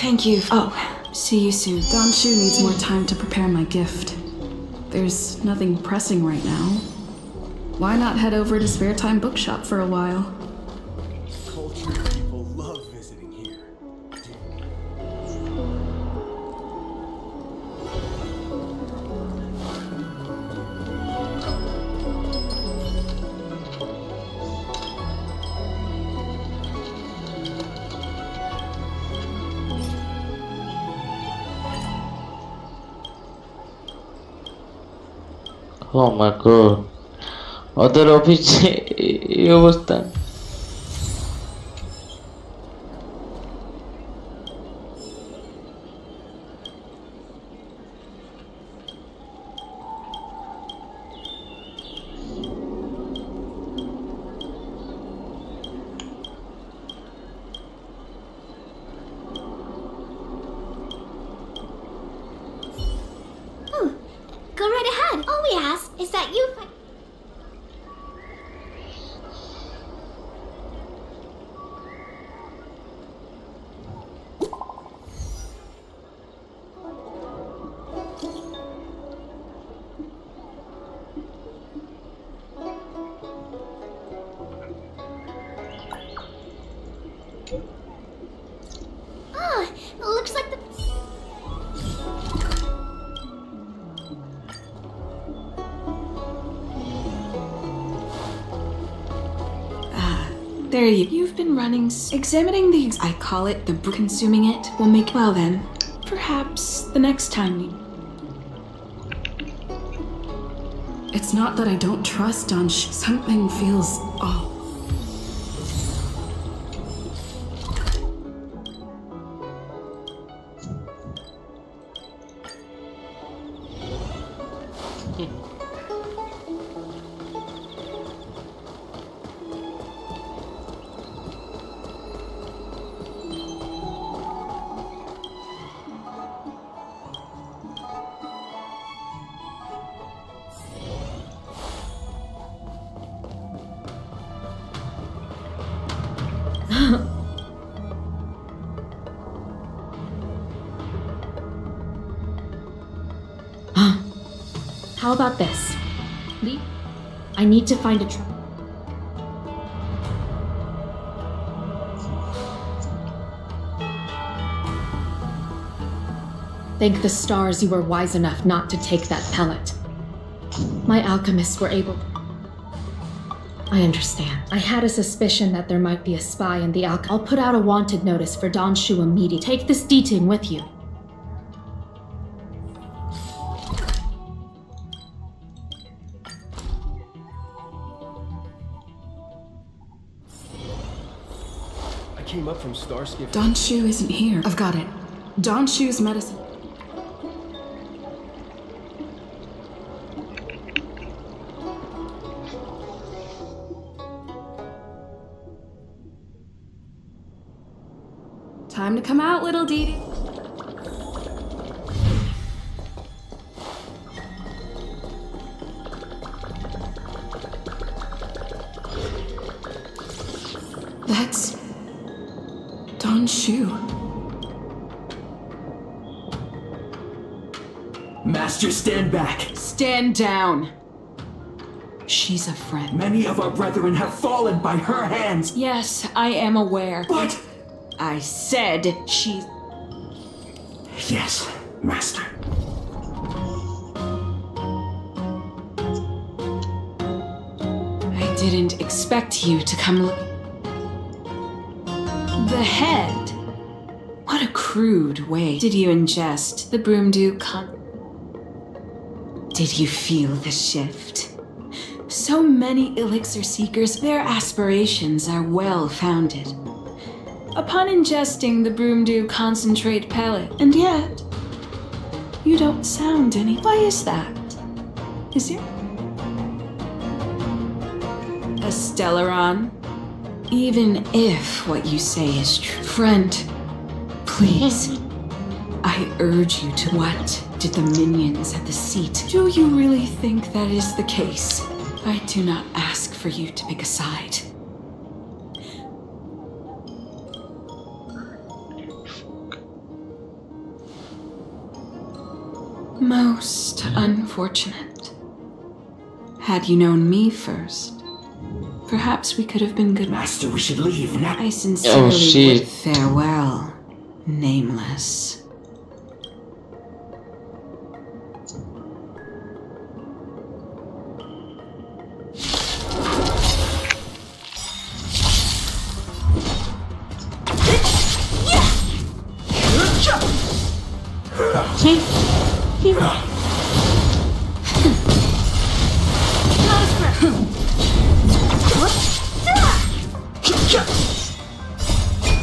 Thank you. Oh, see you soon. Don Shu needs more time to prepare my gift. There's nothing pressing right now. Why not head over to Spare Time Bookshop for a while? Cultured people love visiting here. Oh my god. ওদের অফিসে এই অবস্থা। Go right ahead. All we ask is that you. Ah, looks like the. There you've been running, examining the. I call it the consuming it will make. Well then, perhaps the next time you. It's not that I don't trust Don Shu. Something feels off. How about this? Lee, I need to find a truck. Thank the stars you were wise enough not to take that pellet. My alchemists were able. I understand. I had a suspicion that there might be a spy in the I'll put out a wanted notice for Don Shu immediately. Take this Diting with you. I came up from Starskiff. Don Shu isn't here. I've got it. Don Shu's medicine. Time to come out, little Dee. That's Don Shu. Master, stand back. Stand down. She's a friend. Many of our brethren have fallen by her hands. Yes, I am aware. But I said she's... Yes, Master. I didn't expect you to come The head. What a crude way. Did you ingest the Broomdew Did you feel the shift? So many elixir seekers, their aspirations are well founded. Upon ingesting the Broomdew concentrate pellet, and yet, you don't sound any. Why is that? Is there a Stellaron? Even if what you say is true. Friend, please, I urge you to what did the minions at the seat? Do you really think that is the case? I do not ask for you to pick a side. Most unfortunate. Had you known me first, perhaps we could have been good. Master, we should leave now. I sincerely would. Farewell, Nameless.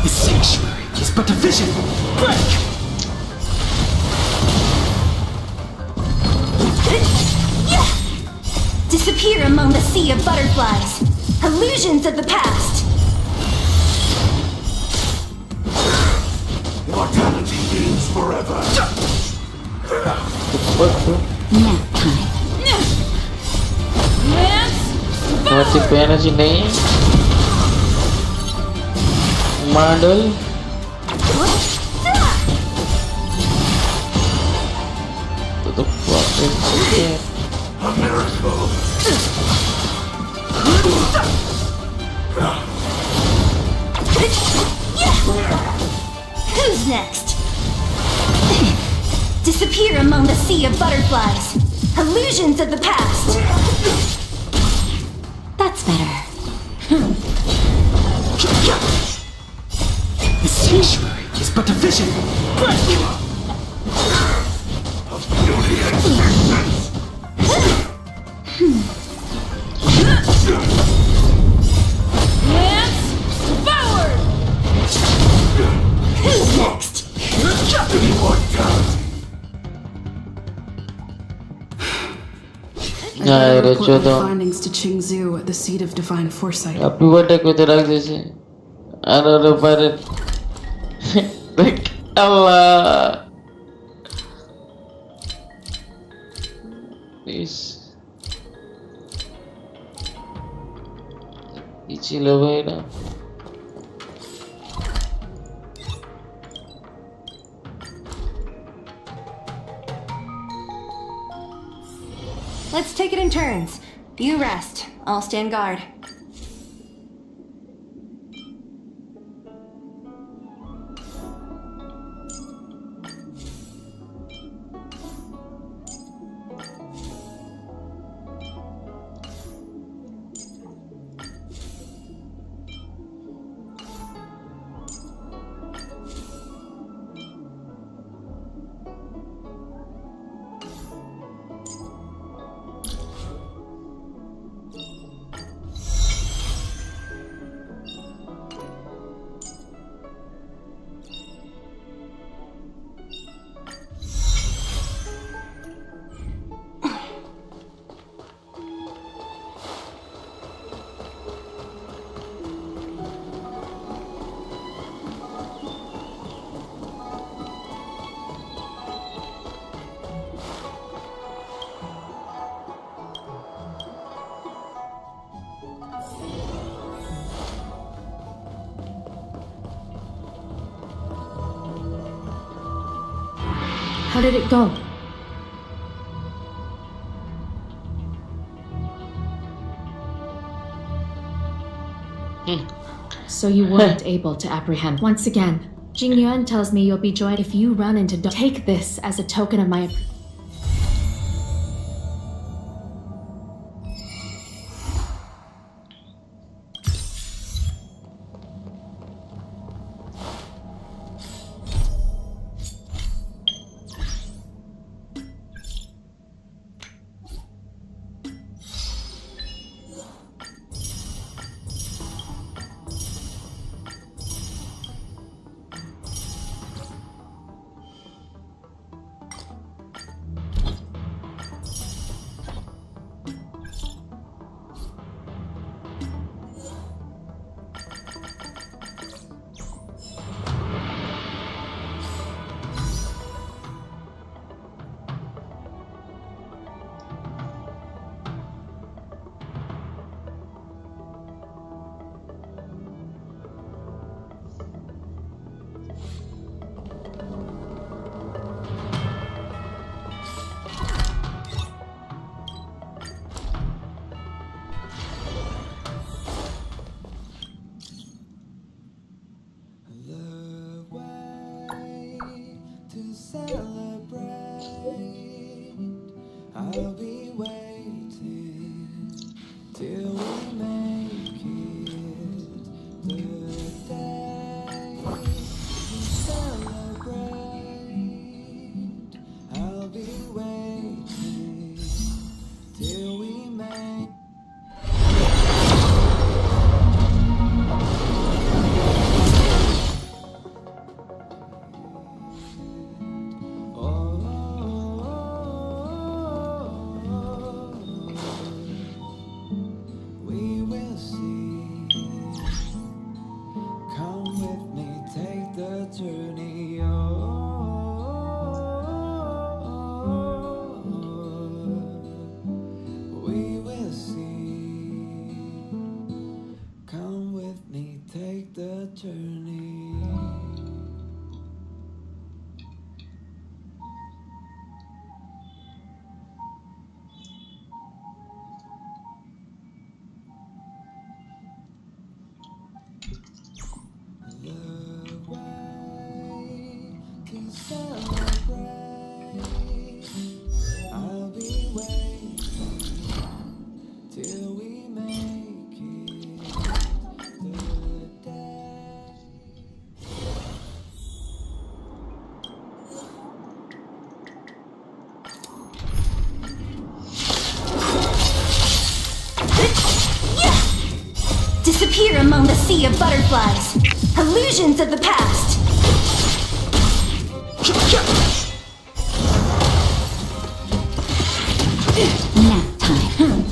The sanctuary is but a vision. Break! Disappear among the sea of butterflies. Illusions of the past. Mortality means forever. Nap time. Masih energy नहीं Mandel What the fuck is this? A miracle. Who's next? Disappear among the sea of butterflies. Illusions of the past. That's better. The sanctuary is but a vision. Break! Beauty and success. Lance, forward! Who's next? Immortality. I better report my findings to Qingzhou at the seat of divine foresight. Happy birthday को तेरा जैसे अरे पर like Allah please इचिलो भाई ना Let's take it in turns. You rest. I'll stand guard. How did it go? So you weren't able to apprehend. Once again, Jing Yuan tells me you'll be joyed if you run into Take this as a token of my I'll be waiting till we make it the day we celebrate. I'll be waiting till we make. Journey, we will see. Come with me, take the journey. I'll be waiting till we make it the day. Disappear among the sea of butterflies. Illusions of the past. Nap time.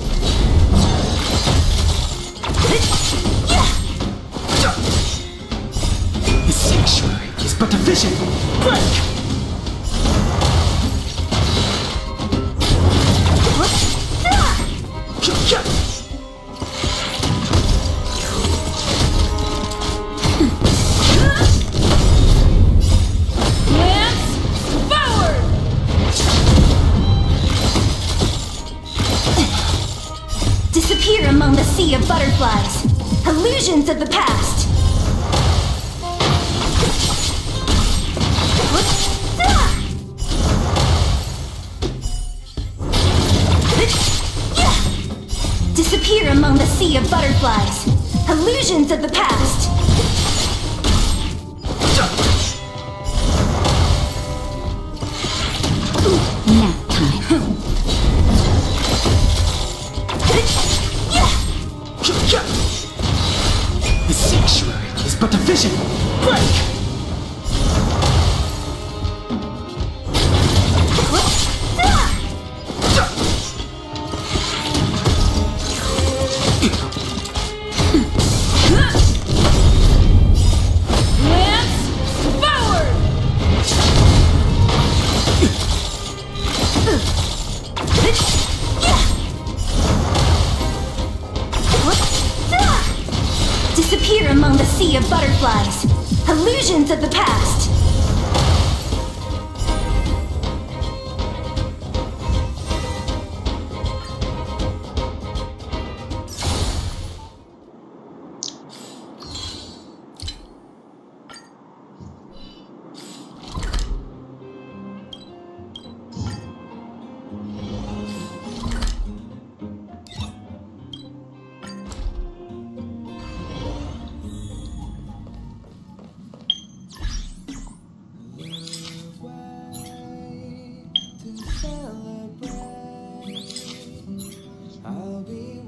The sanctuary is but a vision. Break! Disappear among the sea of butterflies. Illusions of the past. Disappear among the sea of butterflies. Illusions of the past. Nap time. The sanctuary is but a vision. Break! Disappear among the sea of butterflies. Illusions of the past. To